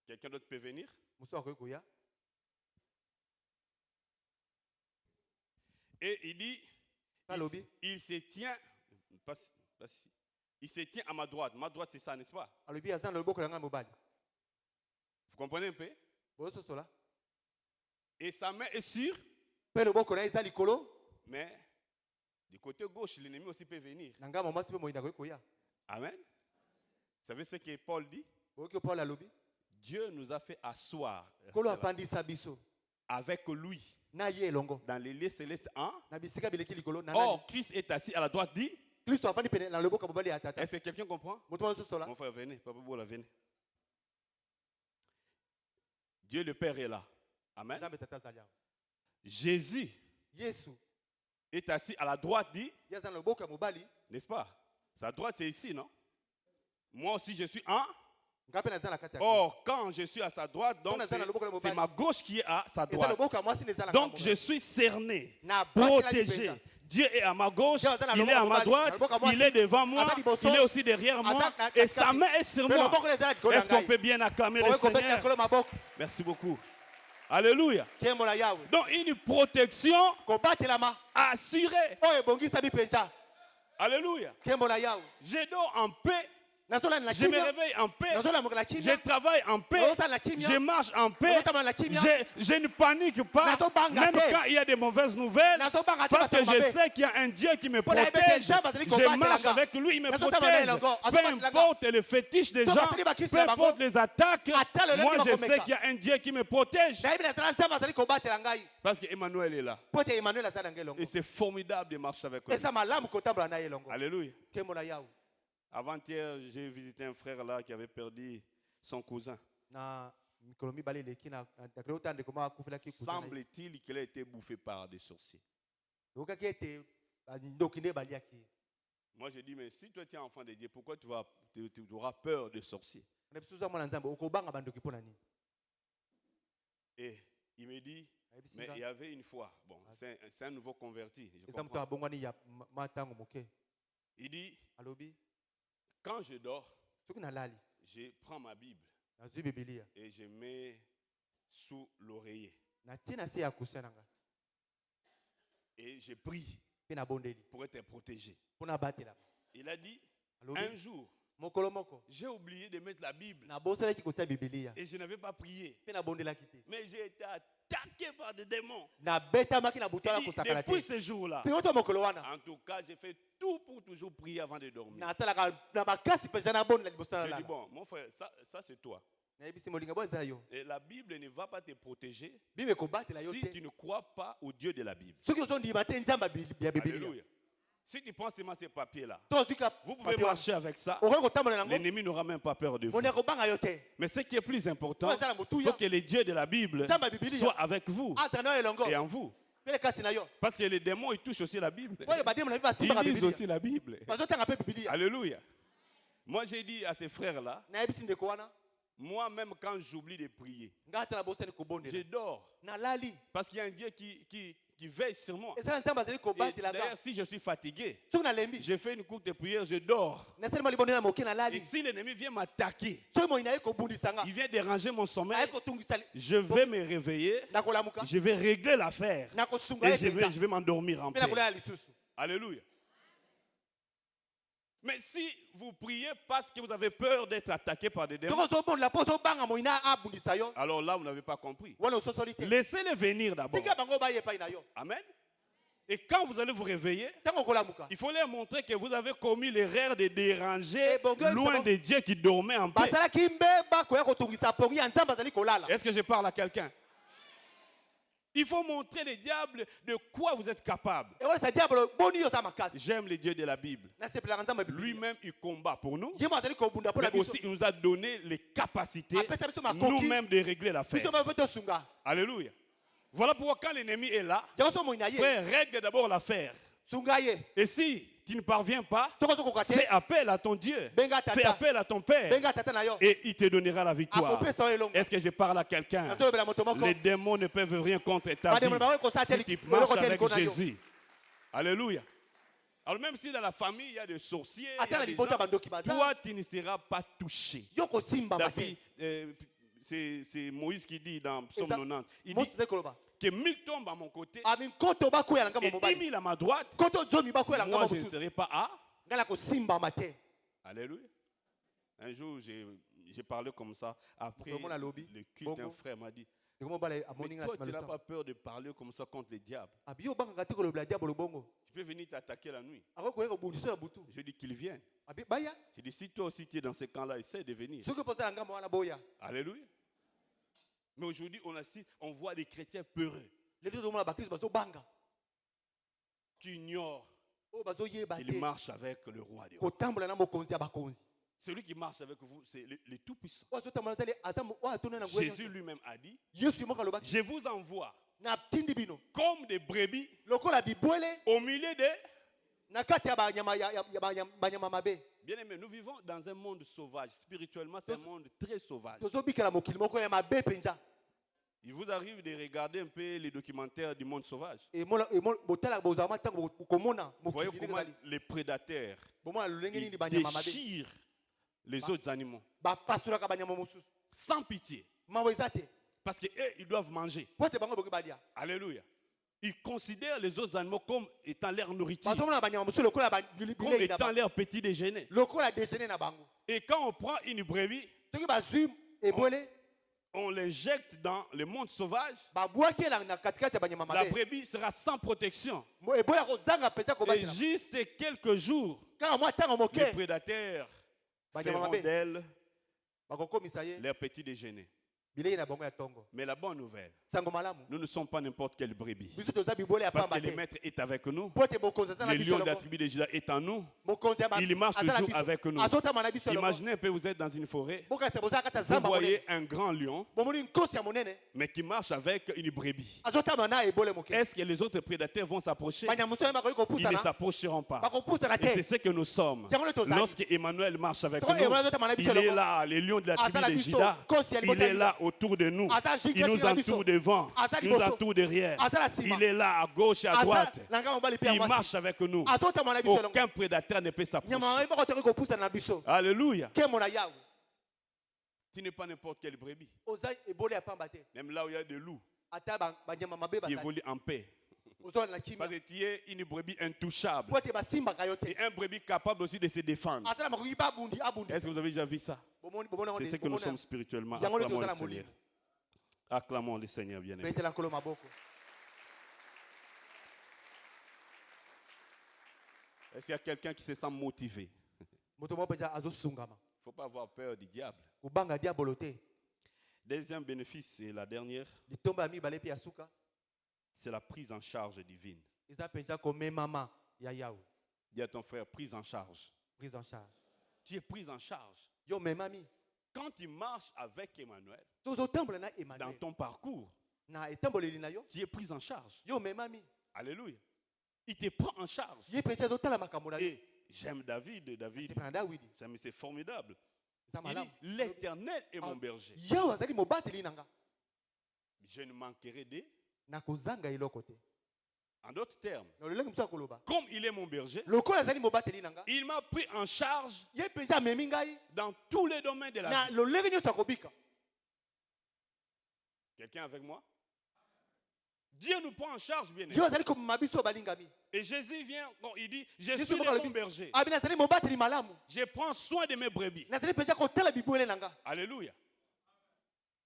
Quelqu'un d'autre peut venir? Mosusu akoki koya. Et il dit, Alobi. il se tient, pas ici. Il se tient à ma droite. Ma droite, c'est ça, n'est-ce pas? Alobi aza na loboko na nga mobali. Vous comprenez un peu? Bososola. Et sa main est sûre, Mpe loboko na ye eza likolo. mais du côté gauche, l'ennemi aussi peut venir. Na nga mwasi mpe moyinda akoki koya. Amen. Vous savez ce que Paul dit? Boyoki Paul alobi. Dieu nous a fait asseoir Kolo afandisa biso. avec lui Na ye elongo. dans les lieux célestes. Hein? Na bisika bileki likolo. Na nani. Or, Christ est assis à la droite, dit. Kristo afandi pene na loboko ya mobali ya tata. Est-ce que quelqu'un comprend? Moto bososola. Mon frère, venez. Papa Bola, venez. Dieu le Père est là. Amen. Nzambe tata azali awa. Jésus Yesu est assis à la droite, dit. ye aza na loboko ya mobali. N'est-ce pas? Sa droite, c'est ici, non? Moi aussi, je suis un. Nga mpe naza na kati ya Kristo. Or, quand je suis à sa droite, donc c'est ma gauche qui est à sa Eza droite. loboko ya mwasi na eza na Donc, ngambo. je suis cerné, Na batela protégé. lipenza. Dieu est à ma gauche, Dieu aza na il est loboko à ya ma mobali, droite, na loboko ya mwasi. il est devant moi, Aza liboso. il est aussi derrière moi, Aza na et sa kati. main est sur Pe moi. loboko na eza na likolo na Est-ce qu'on ngai. peut bien acclamer le Okoki kobeta Seigneur? likolo maboko. Merci beaucoup. Alléluia. Nkembo na Yawe. Donc, une protection Kobatelama. assurée. Oyo ebongisa bipenza. Alléluia. Nkembo na Yawe. Je dors en paix, Nazolanda na je me kimia. réveille en paix, Nazolamuka na je kimia. travaille en paix, Nazosala na kimia. je marche en paix, Nazotama na kimia. je ne panique pas, Nazobanga même te. quand il y a des mauvaises nouvelles, Nazobanga te parce que bato je mabe. sais qu'il y a un Dieu qui me Mpona protège. yebeke nzambe azali Je kobatela marche nga. avec lui, il me Nazotama na protège. elongo, Peu azobatela nga. importe les fétiches des So gens, basali bakisi peu na bango. importe les attaques, Ata lelo moi ndenge je bakomeka. sais qu'il y a un Dieu qui me protège. Nayebi nazala nzambe azali kobatela ngai. Parce que Emmanuel est là. Po ete Emmanuel aza na ngai elongo. Et c'est formidable de marcher avec lui. Eza malamu kotambola na ye elongo. Alléluia. Nkembo na Yawe. Avant-hier, j'ai visité un frère là qui avait perdu son cousin. Na mikolo mibale eleki na kilo tande koma akufelaki kuzana. Semble-t-il qu'il a été bouffé par des sorciers. Okaki ete ndoki nde baliaki. Moi, je dis, mais si toi tu es enfant de Dieu, pourquoi tu auras peur des sorciers? Na biso za mwana nzambe okobanga bandoki pona nini? Et il me dit, mais il y avait une fois, bon, c'est un nouveau converti. Je Eza moto comprends. abongwani ya matango moke. Il dit, Alobi quand je dors, soki nalali je prends ma Bible nazwi Biblia et je mets sous l'oreiller. natie na se ya kusia na nga Et je prie mpe nabondeli pour être protégé. mpo nabatelama. Il a dit, Alobi un jour, mokolo moko j'ai oublié de mettre la Bible naboselaki kotia Biblia et je n'avais pas prié. mpe nabondelaki te. Mais j'ai été attaqué par des démons. nabetamaki na butu wana Il dit, kosakana te. depuis ce jour-là, mpe oto mokolo wana en tout cas, j'ai fait tout pour toujours prier avant de dormir. nasalaka na makasi mpenza nabondela liboso na J'ai dit, lala. bon, mon frère, ça c'est toi. nayebisi molinga bo eza yo. Et la Bible ne va pas te protéger Bible ekobatela yo si te tu ne crois pas au Dieu de la Bible. soki ozondima te nzambe ya Biblia. Alléluia. Si tu prends seulement ces papiers-là, to ozwika vous pouvez marcher avec ça. okoki kotambola nango L'ennemi n'aura même pas peur de vous. moni akobanga yo te. Mais ce qui est plus important, Po eza na il motuya faut que le Dieu de la Bible Nzambe ya Biblia soit avec vous azala na yo elongo et en vous. mpe kati na yo Parce que les démons, ils touchent aussi la Bible. oyo bademo na biso Ils basimbaka lisent Biblia aussi la Bible. bazotanga mpe Biblia. Alléluia. Moi, j'ai dit à ces frères-là, nayebisi ndeko wana moi-même, quand j'oublie de prier, ngai ata nabosani je kobondela dors. nalali Parce qu'il y a un Dieu qui veille sur moi. ezala nzambe azali Et kobatela nga d'ailleurs, si je suis fatigué, soki nalembi je fais une courte prière, je dors. nasalima libondela moke Et nalali si l'ennemi vient m'attaquer, soki moi naye kobundisa nga il vient déranger mon sommeil, naye kotungisa je vais me réveiller, nakolamuka je vais régler l'affaire nakosunga et ye je penza vais m'endormir en mpe paix. nakolala lisusu. Alléluia. Mais si vous priez parce que vous avez peur d'être attaqué par des démons, soki ozobondela mpo ozobanga moina abundisa yo alors là, vous n'avez pas compris. wana ososoli te Laissez-les venir d'abord. tika bango baye epai na yo Amen. Et quand vous allez vous réveiller, ntango okolamuka il faut leur montrer que vous avez commis l'erreur de déranger Eh, bon, loin bon. de Dieu qui dormait en paix. basalaki mbeba koya kotungisa pongi ya nzambe azali kolala. Est-ce que je parle à quelqu'un? Il faut montrer le diable de quoi vous êtes capable. ekolesa diabolo boni yo oza makasi J'aime le Dieu de la Bible. nasepelaka nzambe ya Biblia. Lui-même, il combat pour nous. ye mo azali kobunda mpo na Mais biso aussi, il nous a donné les capacités apesa biso makoki nous-mêmes de régler l'affaire. biso mpe tosunga Alléluia. Voilà pourquoi quand l'ennemi est là, yango so moi na ye frère, règle d'abord l'affaire. sunga ye Et si tu ne parviens pas, Soko soko fais kate. appel à ton Dieu. Benga Fais tata. appel à ton Père. Benga tata na yo. Et il te donnera la victoire. Akopesa yo elonga. Est-ce que je parle à quelqu'un? Nazo bela moto moko. Les démons ne peuvent rien contre ta Ba vie. démon ba ko sa Si teli. tu marches Loko teli avec kona yo. Jésus. Alléluia. Alors même si dans la famille, il y a des sorciers, il y Ata a na des libota gens, bandoki baza. toi, tu ne seras pas touché. Yo ko simba David, mate. c'est Moïse qui dit dans Psaume ça- 90, il Mose dit zekoloba. que 1000 tombent à mon côté Ami koto ba ko ya ngamba et mobali. 10 000 à ma droite. Koto zomi ba ko ya Moi, ngamba je ne musu. serai pas à. Ngala ko simba mate. Alléluia. Un jour, j'ai parlé comme ça. Après Comment la lobby? le culte, un Bongo. frère m'a dit, Ngomo bala mais amoni toi, tu n'as ngala. pas peur de parler comme ça contre les diables. Abi yo banga ngati ko lo bladia bolo bongo. Je peux venir t'attaquer la nuit. Ako ko ko bundiso na butu. Je dis qu'il vienne. Abi baya. Je dis, si toi aussi tu es dans ce camp-là, essaie de venir. Soko posa ngamba wana boya. Alléluia. Mais aujourd'hui, on voit des chrétiens peureux Les deux hommes la bakris bazo banga. qui ignorent O bazo yeba qu'ils te. marchent avec le roi des Ko rois. tambola na mokonzi ya bakonzi. Celui qui marche avec vous, c'est le Tout-Puissant. O zo tambola tele azamu o atone na ngwe. Jésus lui-même a dit, Yesu mo kalobaki. je vous envoie Na tindi bino. comme des brebis Lokola bibwele au milieu des... na kati ya banyama ya banyama mabe. Bien aimé, nous vivons dans un monde sauvage. Spirituellement, c'est un monde très sauvage. Tozo bikela mokili moko ya mabe penja. Il vous arrive de regarder un peu les documentaires du monde sauvage. Et mo botala bozama tango komona Vous voyez mokili comment ngali. les prédateurs Bomona lolenge ils nini banyama mabe. déchirent les autres animaux Ba pasura ka banyama mosusu. sans pitié. Mawe zate. Parce qu'eux, ils doivent manger. Pote bango boki badia. Alléluia. Ils considèrent les autres animaux comme étant leur nourriture, Bazo mona banyama mosusu lokola ba comme bilei na étant bango. leur petit déjeuner. Lokola déjeuner na bango. Et quand on prend une brebis, Toki bazui ebwele on l'injecte dans le monde sauvage, ba bwaki na katikati ya banyama la mabe. brebis sera sans protection. Eboya ko zanga penza ko Et batela. juste quelques jours, Kaka mwa tango les moke. prédateurs Banyama feront mabe. d'elles Bakokomisa ye leur petit déjeuner. bilei na bango ya tongo. Mais la bonne nouvelle, Sango malamu. nous ne sommes pas n'importe quelle brebis. Biso toza bibwele ya Parce que pamba le te. maître est avec nous. Pote bokonzi aza na Le biso lion de la longo. tribu de Juda est en nous. Mokonzi ya ba- Il marche aza na toujours biso. avec nous. Azotama na biso longo. Imaginez un peu, vous êtes dans une forêt. Bokata boza kata Vous zamba monene. voyez un grand lion, Bomoni nkosi ya monene. mais qui marche avec une brebis. Azotama na ebole moke. Est-ce que les autres prédateurs vont s'approcher? Banyama mosusu bakoki Ils kopusa ne na. s'approcheront pas. Bakopusa na Et c'est te. ce que nous sommes. Lorsque Emmanuel marche avec Soko nous, Emmanuel azotama na biso il est longo. là, le lion de la tribu Aza na de biso. Juda. Kosi ya libota Il est ya là autour de nous. Aza jiki Il nous na biso. entoure devant, Aza nous liboso. entoure derrière. Aza na sima. Il est là à gauche et à Aza droite. na ngamba mobali pe ya Il mwasi. marche avec nous. Azotama na biso longo. Aucun prédateur ne peut Nyama s'approcher. mabe bakoki kopusa na biso. Alléluia. Kemo na yawe. Tu n'es pas n'importe quelle brebis. Oza ebole ya pamba te. Même là où il y a des loups Ata banyama mabe qui bazali. évoluent en paix. Ozola na kimia. Parce que tu es une brebis intouchable. Pote basimbaka yo te. Et un brebis capable aussi de se défendre. Ata na makoki babundi abundi. Est-ce que vous avez déjà vu ça? Bomoni C'est ce que nous sommes spirituellement. Yango Acclamons toza le na Seigneur. molimo. Acclamons le Seigneur, bien aimé. Betela nkolo maboko. Est-ce qu'il y a quelqu'un qui se sent motivé? Moto moko penza azosungama. Il ne faut pas avoir peur du diable. Kubanga diabolo te. Deuxième bénéfice, et la dernière, Litomba ya mibale pe ya suka. c'est la prise en charge divine. Eza penza komemama ya yawe. Dis à ton frère, prise en charge. Prise en charge. Tu es prise en charge. Yo memami. Quand tu marches avec Emmanuel, Tozotambola na dans Emmanuel. ton parcours, Na etamboleli na yo. tu es prise en charge. Yo memami. Alléluia. Il te prend en charge. Ye penza zotala makambo na yo. Et j'aime David. David, C'est prendre Dawidi. c'est formidable. Eza Il malamu. dit, l'Éternel est mon berger. Yawe azali mobateli nanga. Je ne manquerai de. Na kozanga eloko te. En d'autres termes, Na lolenge musa koloba. comme il est mon berger, Lokola azali mobateli nanga. il m'a pris en charge Ye penza memi ngai. dans tous les domaines de la Na vie. lolenge nyonso akobika. Quelqu'un avec moi? Dieu nous prend en charge, bien aimé. Yo azali komema biso balingami. Et Jésus vient, bon, il dit, je Jésus suis moko le alobi, bon berger. Abi nazali mobateli malamu. Je prends soin de mes brebis. Nazali penza kotala bibwele nanga. Alléluia.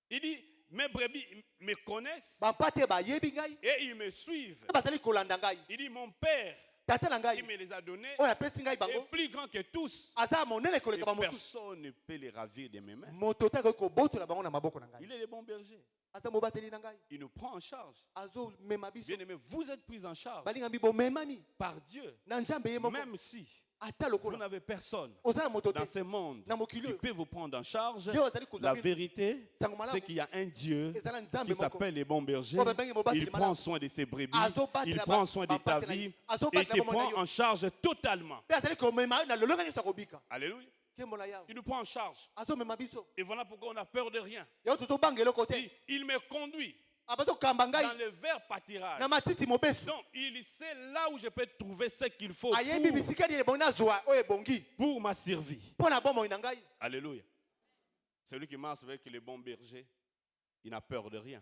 Il dit, mes brebis me connaissent Bampate bayebi ngai. et ils me suivent. Bazali kolanda ngai. Il dit, mon Père Tata na qui ngai. me les a donnés Oyo apesi ngai est bango. plus grand que tous. Aza monene Et koleka bamosusu. personne ne peut les ravir de mes mains. Moto te akoki kobotola bango na maboko na ngai. Il est le bon berger. Aza mobateli na ngai. Il nous prend en charge. Azomema biso. Bien aimé, vous êtes pris en charge Balingami bomemami. par Dieu. Na nzambe ye moko. Même si ata Vous lokola n'avez personne ozala moto te dans ce monde na mokili qui oyo peut vous prendre en charge. Dieu azali kozwa La bino. vérité, Sango malamu. c'est qu'il y a un Dieu Ezala nzambe qui moko. s'appelle les bons bergers. Oyo babengi mobateli Il malamu. prend soin de ses brebis, Azobatela il ba- prend soin de ta babatela- vie azobatela et te bomoi na prend yo. en charge totalement. mpe azali komema na lolonga nyonso akobika Alléluia. nkembo na yawe Il nous prend en charge. azomema biso Et voilà pourquoi on a peur de rien. yango tozobanga eloko te Il me conduit abazokamba dans ngai le vert pâturage. na matiti mobesu Donc, il sait là où je peux trouver ce qu'il faut ayebi bisika nini ebongi nazwa oyo ebongi pour ma survie. mpo na bomoi na ngai Alléluia. Celui qui marche avec les bons bergers, il n'a peur de rien.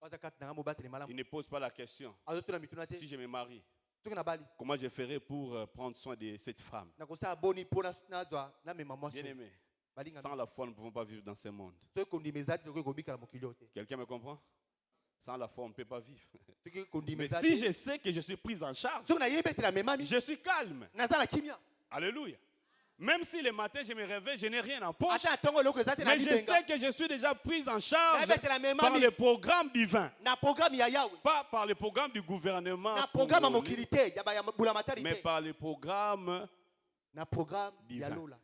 aza kati na ngai mobateli Il malamu ne pose pas la question. azotuna mituna te Si je me marie, soki nabali comment je ferai pour prendre soin de cette femme? nakosala boni mpo nazwa namema mwasi Bien aimé, balinga sans la foi, nous ne pouvons pas vivre dans ce monde. soki kondima ezali te soki ekobika na mokili oyo te Quelqu'un me comprend? Sans la foi, on ne peut pas vivre. soki kondima Mais ezali si te je sais que je suis pris en charge, soki nayebi ete namemami je suis calme. naza na kimia Alléluia. Même si le matin je me réveille, je n'ai rien en poche. ata ntongo eloko eza te na Mais je sais libenga que je suis déjà pris en charge nayebi ete par namemami le programme divin. na programme ya yawe Pas par le programme du gouvernement, na programme ya congolais, mokili te ya bulamatari mais te par le programme. na programme divin. ya lola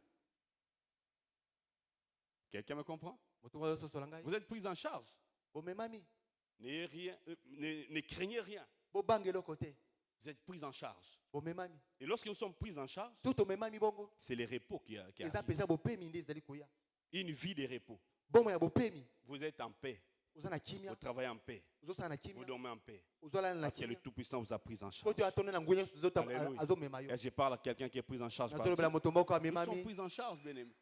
Quelqu'un me comprend? motongo oyo ososola ngai Vous êtes pris en charge. bomemami Ne craignez rien. bobanga eloko te Vous êtes pris en charge. bomemami Et lorsque nous sommes pris en charge, to tomemami bongo c'est le repos qui eza arrive. mpenza bopemi nde ezali koya Une vie de repos. bomoi ya bopemi Vous êtes en paix. oza na kimia Vous travaillez en paix. ozosala na Vous kimia dormez en paix. ozolala na Parce que le kimia Tout-Puissant vous a pris en po charge. te atonda na nguya nyonso Alléluia. azomema yo Et je parle à quelqu'un qui est pris en charge par nazolobela Dieu. moto moko Ils sont amemami pris en charge, bien aimé.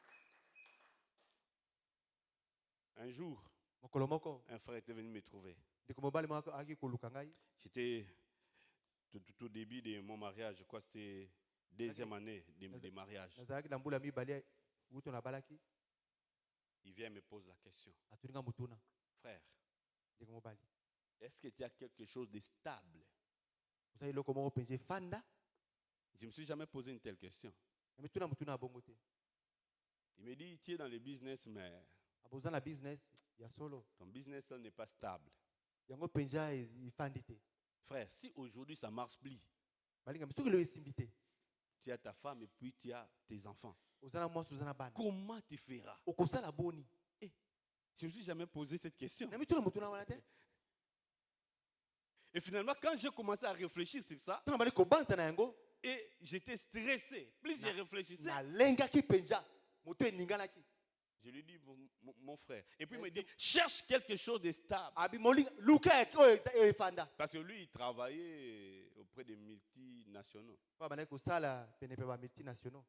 Un jour, mokolo moko un frère était venu me trouver. ndeko mobali moko akaki koluka ngai J'étais tout au début de mon mariage, je crois que c'était deuxième année de mariage. nazalaki na mbula mibale wuto nabalaki Il vient et me pose la question. atuninga motuna Frère, ndeko mobali est-ce que tu as quelque chose de stable? osali eloko moko mpenza efanda Je ne me suis jamais posé une telle question. na mituna motuna ya bongo te Il me dit, tu es dans le business, mais aboza na business ya solo ton business là n'est pas stable. yango mpenza efandi te Frère, si aujourd'hui ça marche plus, balinga soki lelo esimbi te tu as ta femme et puis tu as tes enfants. oza na mwasi oza na bana Comment tu feras? okosala boni Je ne me suis jamais posé cette question. na mituna motuna wana te Et finalement, quand j'ai commencé à réfléchir sur ça, tona bali kobanza na yango et j'étais stressé, plus je réfléchissais, nalengaki mpenza moto eninganaki je lui dis, mon frère. Et puis il me dit, cherche quelque chose de stable. abi molinga luka oyo efanda Parce que lui, il travaillait auprès des multinationaux. po bandaki kosala pene pe bamultinationaux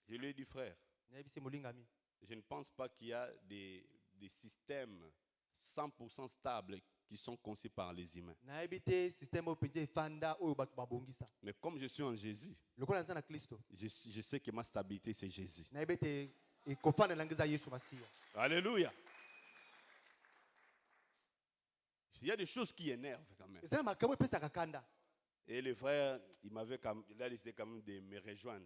Je lui ai dit, frère, nayebisi molingami je ne pense pas qu'il y a des systèmes 100% stables qui sont conçus par les humains. nayebi te systeme oyo mpenza efanda oyo bato babongisa Mais comme je suis en Jésus, lokola naza na kristo je sais que ma stabilité, c'est Jésus. nayebi ete ekofanda nange eza yesu masiya Alléluia. Il y a des choses qui énervent quand même. eza na makambo epesaka kanda Et le frère, il a décidé quand même de me rejoindre.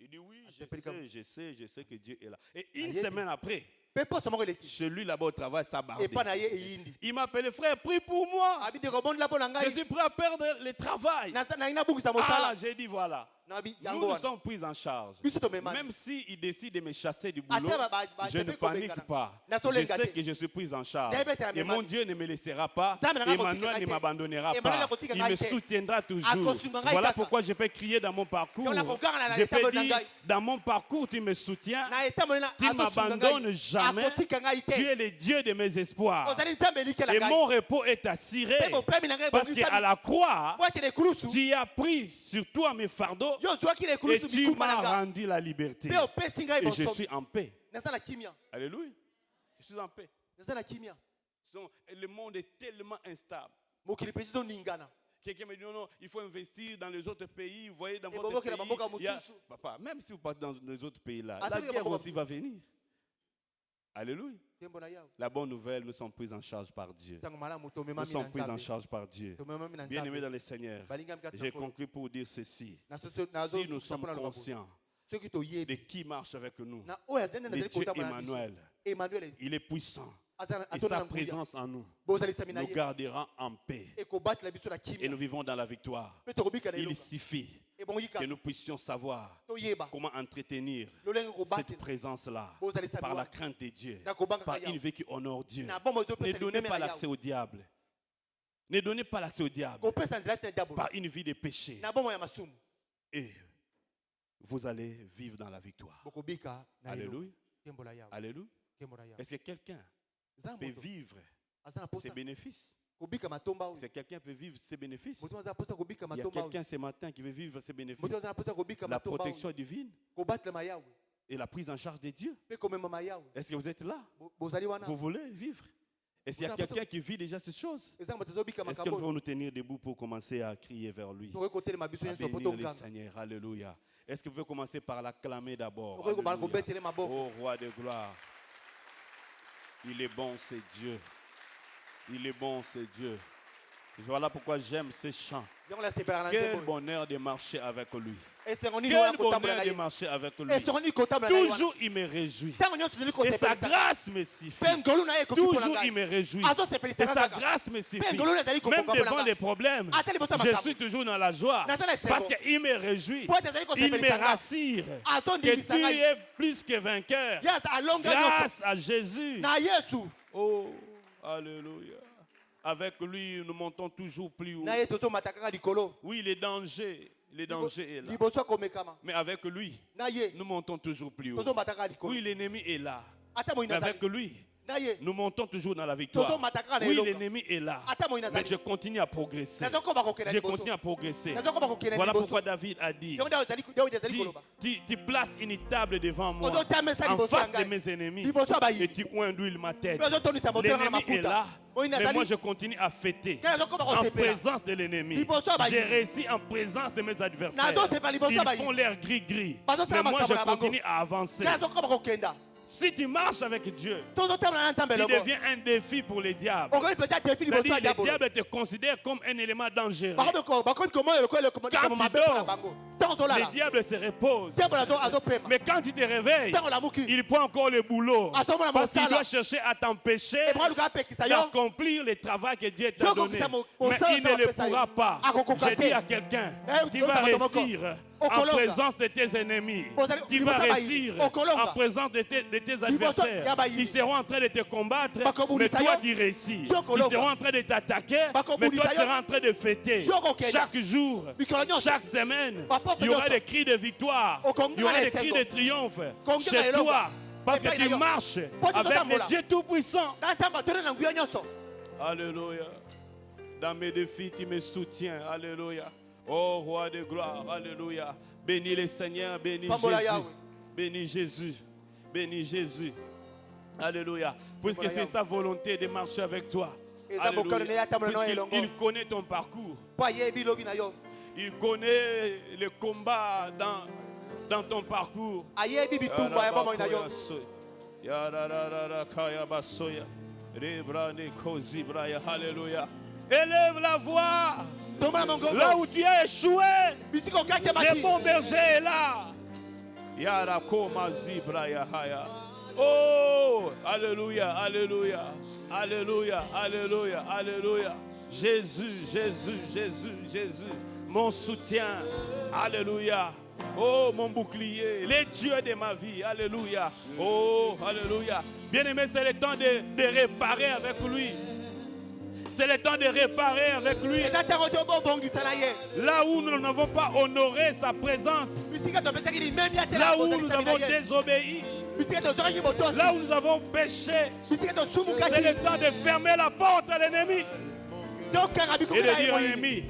Il dit, oui, je sais que Dieu est là. Et une semaine après, mpe poso moko eleki celui là-bas au travail, ça bardé. epa na ye eyindi Il m'a appelé, frère, prie pour moi. abi ndeko bondela mpo na Je ngai suis prêt à perdre le travail. nangi nabungisa Ah, mosala j'ai dit, voilà. nabi Nous yango nous wana sommes pris en charge. biso tomemani Même s'il décide de me chasser du boulot, je ne te panique kobengana. pas. Nazolenga Je sais te. que je suis pris en charge. Nayebi ete Et mon amemani. Dieu ne me laissera pas. Nzambe na ngai Emmanuel akotika ne ngai te. m'abandonnera Emmanuel pas. akotika Il ngai me te. soutiendra toujours. Akosunga ngai Voilà kaka. pourquoi je peux crier dans mon parcours. Ngai nakoganga na Je etambo peux na dire, ngai. dans mon parcours, tu me soutiens. na etambo na Tu ne m'abandonnes jamais. akotika ngai Tu te es le Dieu de mes espoirs. ozali nzambe elikela Et ngai mon repos est assuré. mpe bopemi na ngai Parce qu'à la croix, po ete na ekulusu tu as pris sur toi mes fardeaux yo ozwaki na et ekulusu tu bikumba na m'as ngai rendu la liberté. mpe opesi ngai Et je bonsomi suis en paix. naza na kimia Alléluia. Je suis en paix. naza na kimia Le monde est tellement instable. mokili mpenza ezoningana Quelqu'un me dit non, non, il faut investir dans les autres pays. Vous voyez, dans Et votre bobo kila pays. bamboka il y a- mosusu. Papa, même si vous partez dans les autres pays là, Attends, la il y a guerre bamboka aussi va venir. Alléluia. tembo na yawe La bonne nouvelle, nous sommes pris en charge par Dieu. sango malamu Nous tomemami na sommes pris en nzambe charge par Dieu. tomemami na Bien aimé nzambe dans le Seigneur, balingami kati na j'ai nkolo. conclu pour dire ceci. Nazo- Si nous sommes mpona loba boye. conscients soki de toyebi qui marche avec nous, na oyo azali nde le nazali Dieu kotambola na biso Emmanuel, emmanuel il est puissant. aza Et atonda sa na nguya présence en nous bozalisami na nous ye gardera en paix. ekobatela biso na Et kimia nous vivons dans la victoire. mpe tokobika na Il elonga suffit que nous puissions savoir comment entretenir cette présence-là par la crainte de Dieu, par une vie qui honore Dieu. Ne donnez pas l'accès au diable. Ne donnez pas l'accès au diable par une vie de péché. Et vous allez vivre dans la victoire. Alléluia. Alléluia. Est-ce que quelqu'un peut vivre ses bénéfices? Est-ce que quelqu'un peut vivre ses bénéfices? Il y a quelqu'un ce matin qui veut vivre ses bénéfices. La protection divine et la prise en charge de Dieu. Est-ce que vous êtes là? Vous voulez vivre? Est-ce qu'il y a quelqu'un qui vit déjà ces choses? Est-ce que nous pouvons nous tenir debout pour commencer à crier vers lui? À bénir le Seigneur. Alléluia. Est-ce que vous pouvez commencer par l'acclamer d'abord? Oh roi de gloire. Il est bon, c'est Dieu. Il est bon, c'est Dieu. Voilà pourquoi j'aime ces chants. Quel bonheur de marcher avec lui. Quel bonheur de marcher avec lui. Toujours il me réjouit. Et sa grâce me suffit. Toujours il me réjouit. Et sa grâce me suffit. Même devant les problèmes, je suis toujours dans la joie. Parce qu'il me réjouit. Il me rassure que tu es plus que vainqueur. Grâce à Jésus. Oh, alléluia. Avec lui, nous montons toujours plus haut. Oui, les dangers est là. Mais avec lui, nous montons toujours plus haut. Oui, l'ennemi est là. Mais avec lui, nous montons toujours dans la victoire. Oui, l'ennemi est là. Mais je continue à progresser. Je continue à progresser. Voilà pourquoi David a dit, tu places une table devant moi, en face de mes ennemis, et tu oins d'huile ma tête. L'ennemi est là, mais moi je continue à fêter en présence de l'ennemi. J'ai réussi en présence de mes adversaires. Ils font l'air gris-gris, mais moi je continue à avancer. Si tu marches avec Dieu, tu deviens un défi pour les diables. C'est-à-dire les diables te considèrent comme un élément dangereux. Quand tu dors, les diables se reposent. Mais quand tu te réveilles, il prend encore le boulot. Parce qu'il doit chercher à t'empêcher d'accomplir le travail que Dieu t'a donné. Mais il ne le pourra pas. Je dis à quelqu'un, tu vas réussir en présence de tes ennemis. Tu vas réussir en présence de tes adversaires. Ils seront en train de te combattre, mais toi tu réussis. Ils seront en train de t'attaquer, mais toi tu seras en train de fêter. Chaque jour, chaque semaine, il y aura des cris de victoire, il y aura des cris de triomphe chez toi, parce que tu marches avec le Dieu Tout-Puissant. Alléluia. Dans mes défis, tu me soutiens. Alléluia. Oh roi de gloire, alléluia. Bénis le Seigneur, bénis Jésus. Bénis Jésus. Bénis Jésus. Alléluia. Puisque c'est sa volonté de marcher avec toi. Alléluia. Puisqu'il connaît ton parcours. Il connaît le combat dans ton parcours. Alléluia. Élève la voix. Là où tu as échoué, le bon berger est là. Oh, alléluia, alléluia, alléluia, alléluia, alléluia. Jésus, Jésus, Jésus, Jésus, mon soutien, alléluia. Oh, mon bouclier, les dieux de ma vie, alléluia. Oh, alléluia. Bien-aimé, c'est le temps de réparer avec lui. C'est le temps de réparer avec lui. Là où nous n'avons pas honoré sa présence. Là où nous avons désobéi. Là où nous avons péché. C'est le temps de fermer la porte à l'ennemi. Et de dire à l'ennemi,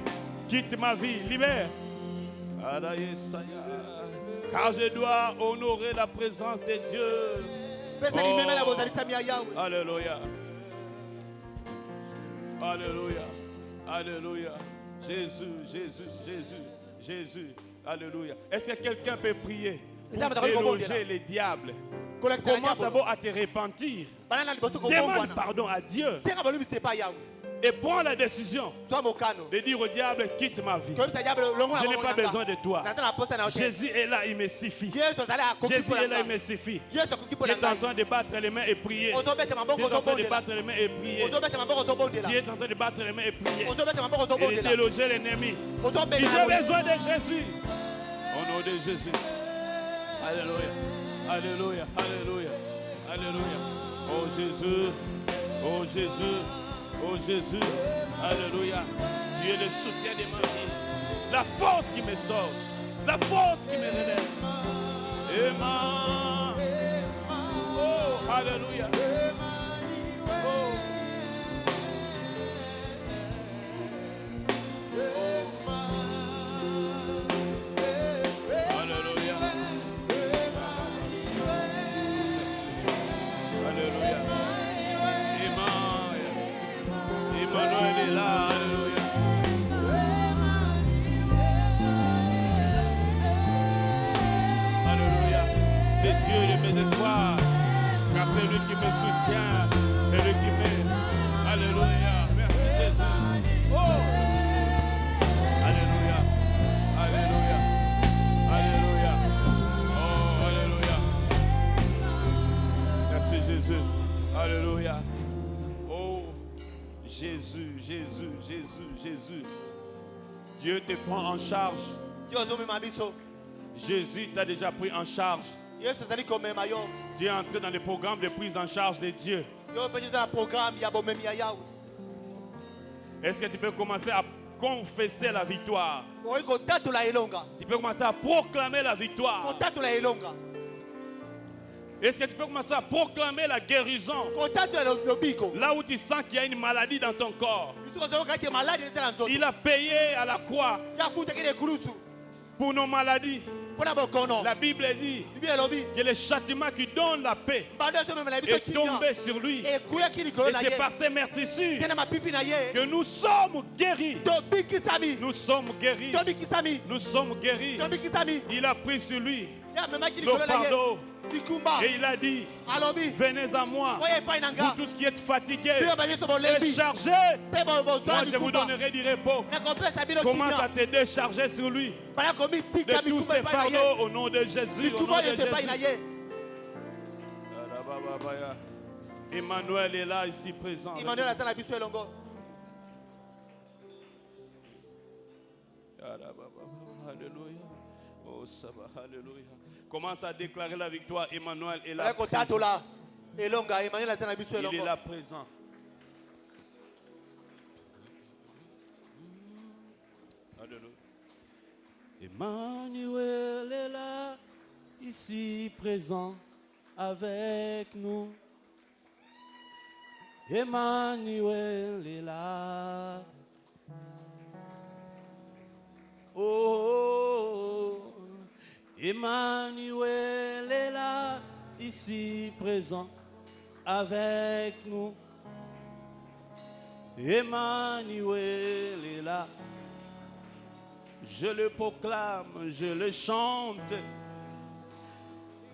quitte ma vie, libère. Car je dois honorer la présence de Dieu. Oh. Alléluia. Alléluia, alléluia, Jésus, Jésus, Jésus, Jésus, alléluia. Est-ce que quelqu'un peut prier pour déloger les diables? Commence d'abord à te repentir. Demande pardon à Dieu. et prends la décision Sois mokano. de dire au diable, quitte ma vie. Comme ça, diable, longo Je na n'ai bongo pas nanga. besoin de toi. Nata na posa na hotel. Jésus est là, il me suffit. Yesu azali akoki Jésus mpo est na là, il nga. me suffit. Yesu akoki mpo Tu na es en ngai. train de battre les mains et prier. Ozobeta maboko Tu es en train de ozobondela. battre les mains et prier. Ozobeta maboko ozobondela. Tu es en train de battre les mains et prier. Ozobeta maboko Et de ozobondela. déloger l'ennemi. Ozobeta J'ai yango. besoin de Jésus. Au nom de Jésus. Alléluia. Alléluia. Alléluia. Alléluia. Oh Jésus. Oh Jésus. Oh Jésus. Alléluia. Tu es le soutien de ma vie. La force qui me sauve. La force qui me relève. Amen. Oh, alléluia. Oh. Alléluia. Alléluia. Emmanuel est là. Alléluia. Alléluia. Le Dieu de mes espoirs. Car c'est lui qui me soutient. Et lui qui me... Alléluia. Merci Jésus. Oh. Alléluia. Alléluia. Alléluia. Oh, alléluia. Merci Jésus. Alléluia. Oh, Jésus, Jésus, Jésus, Jésus. Dieu te prend en charge. Yo ozomema biso. Jésus t'a déjà pris en charge. Yesu azali komema yo. Tu es entré dans le programme de prise en charge de Dieu. Yo mpe eza na programme ya bomemi ya Yawe. Est-ce que tu peux commencer à confesser la victoire? Okoki kotatola elonga. Tu peux commencer à proclamer la victoire. Kotatola elonga. Est-ce que tu peux commencer à proclamer la guérison? Kotatola lobiko. Là où tu sens qu'il y a une maladie dans ton corps. Biso kozokaki malade eza na nzoto. Il a payé à la croix Ya kutaki na ekulusu. pour nos maladies. Mpona bokono. La Bible dit Bible elobi. que le châtiment qui donne la paix Mbanda ezomemela biso est kimia. tombé sur lui. Ekuyaki likolo Et na c'est ye. par ces meurtrissures Mpe na mapipi na ye. que nous sommes guéris. Tobikisami. Nous sommes guéris. Tobikisami. Nous sommes guéris. Tobikisami. Il a pris sur lui Ya amemaki le likolo na ye. fardeau Likumba. et il a dit, Alobi. venez à moi, Oye epai na vous nga. tous qui êtes fatigués Bino bayeso et bolembi. chargés, Mpe bozwa moi je vous likumba. donnerai du repos. Nakopesa bino Commence kimia. à te décharger sur lui Bala komitika de tous bikumba ces epai na ye. fardeaux au nom de Jésus. Au nom Likumba de oyo epai na Jésus. ye. Emmanuel est là ici présent. Emmanuel aza na biso elongo. Alléluia. Oh, ça va. Alléluia. Commence à déclarer la victoire. Emmanuel est là. Bala présent. kotatola elonga. Emmanuel aza na biso Il est elongo. là présent. Alléluia. Emmanuel est là, ici présent avec nous. Emmanuel est là. Oh, Emmanuel est là, ici présent avec nous. Emmanuel est là. Je le proclame, je le chante.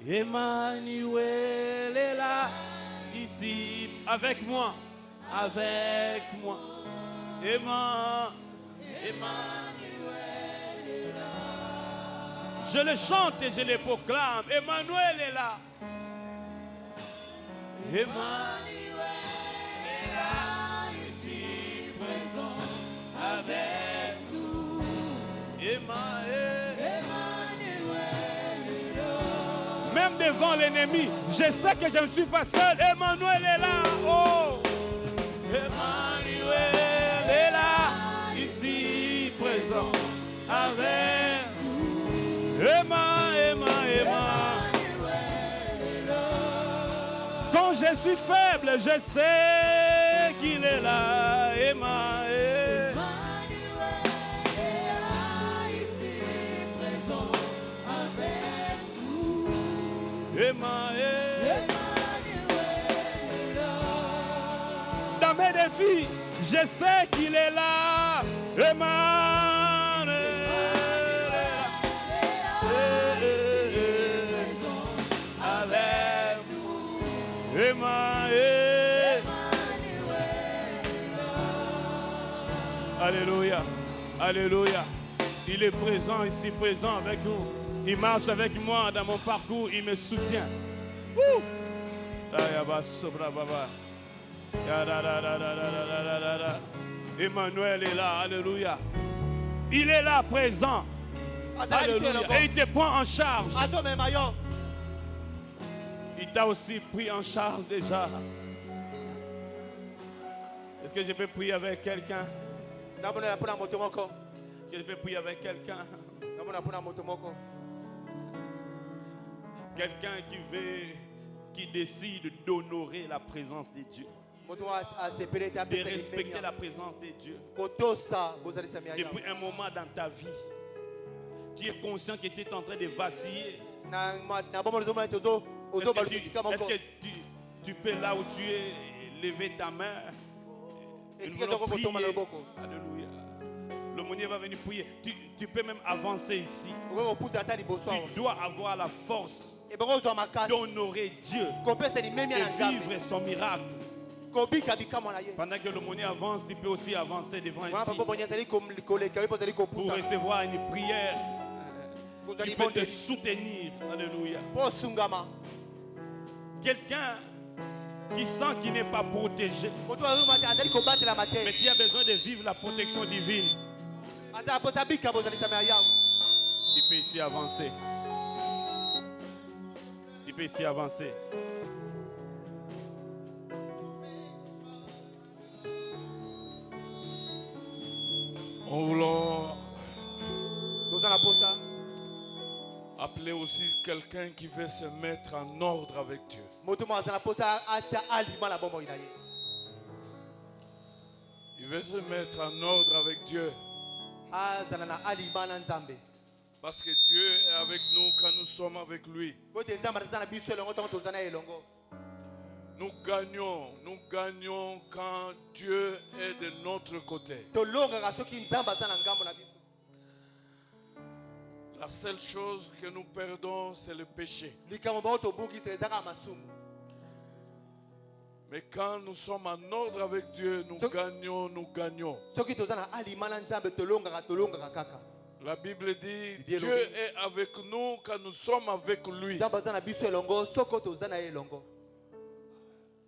Emmanuel est là, ici avec moi, avec moi. Je le chante et je le proclame. Emmanuel est là. Emmanuel est là, ici présent avec nous. Emmanuel est là. Même devant l'ennemi, je sais que je ne suis pas seul. Emmanuel est là. Oh, Emmanuel est là, ici présent avec nous. Quand je suis faible, je sais qu'il est là. Dans mes défis, je sais qu'il est là. Alléluia. Alléluia. Il est présent ici, présent avec nous. Il marche avec moi dans mon parcours. Il me soutient. Ouh. Emmanuel est là. Alléluia. Il est là, présent. Alléluia. Et il te prend en charge. Il t'a aussi pris en charge déjà. Est-ce que je peux prier avec quelqu'un? Est-ce que je peux prier avec quelqu'un? Quelqu'un qui décide d'honorer la présence de Dieu. De respecter la présence de Dieu. Depuis un moment dans ta vie, tu es conscient que tu es en train de vaciller. Est-ce que tu peux, là où tu es, lever ta main? Et nous allons prier. Alléluia. L'aumônier va venir prier. Tu peux même avancer ici. Tu dois avoir la force d'honorer Dieu et vivre son miracle. Pendant que l'aumônier avance, tu peux aussi avancer devant ici pour recevoir une prière qui peut te soutenir. Alléluia. Quelqu'un qui sent qu'il n'est pas protégé, mais qui a besoin de vivre la protection divine. Tu peux ici avancer. Tu peux ici avancer. Nous voulons appeler aussi quelqu'un qui veut se mettre en ordre avec Dieu. Il veut se mettre en ordre avec Dieu. Parce que Dieu est avec nous quand nous sommes avec lui. Nous gagnons quand Dieu est de notre côté. La seule chose que nous perdons, c'est le péché. Mais quand nous sommes en ordre avec Dieu, nous gagnons. La Bible dit, Dieu est avec nous quand nous sommes avec lui.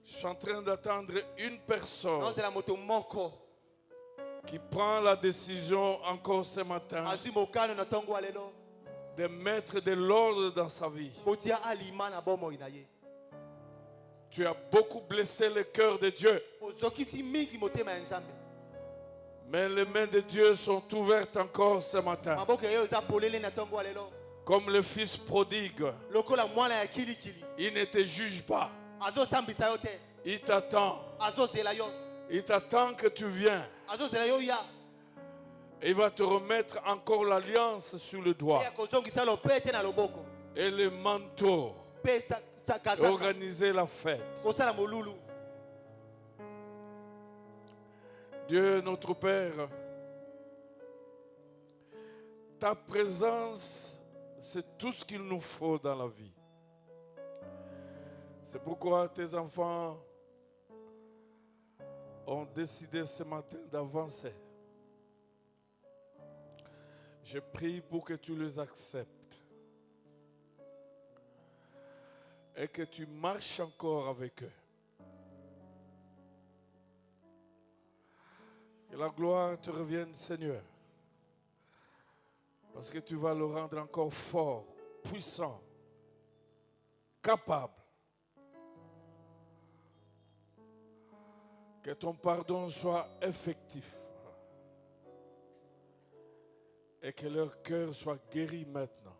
Je suis en train d'attendre une personne qui prend la décision encore ce matin de mettre de l'ordre dans sa vie. Tu as beaucoup blessé le cœur de Dieu. Mais les mains de Dieu sont ouvertes encore ce matin. Comme le fils prodigue. Il ne te juge pas. Il t'attend. Il t'attend que tu viennes. Il va te remettre encore l'alliance sur le doigt. Et le manteau. Et organiser la fête. Dieu notre Père, ta présence, c'est tout ce qu'il nous faut dans la vie. C'est pourquoi tes enfants ont décidé ce matin d'avancer. Je prie pour que tu les acceptes et que tu marches encore avec eux. Que la gloire te revienne, Seigneur, parce que tu vas le rendre encore fort, puissant, capable. Que ton pardon soit effectif et que leur cœur soit guéri maintenant.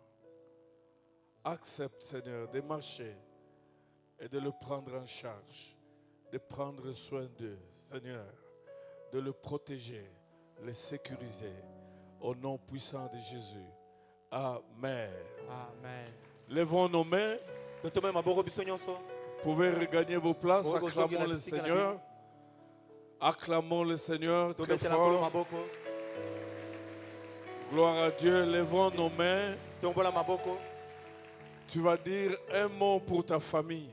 Accepte, Seigneur, de marcher et de le prendre en charge, de prendre soin d'eux, Seigneur, de le protéger, le sécuriser. Au nom puissant de Jésus. Amen. Amen. Levons nos mains. Vous pouvez regagner vos places. Acclamons le Seigneur. Acclamons le Seigneur très fort. Gloire à Dieu. Levons nos mains. Tu vas dire un mot pour ta famille.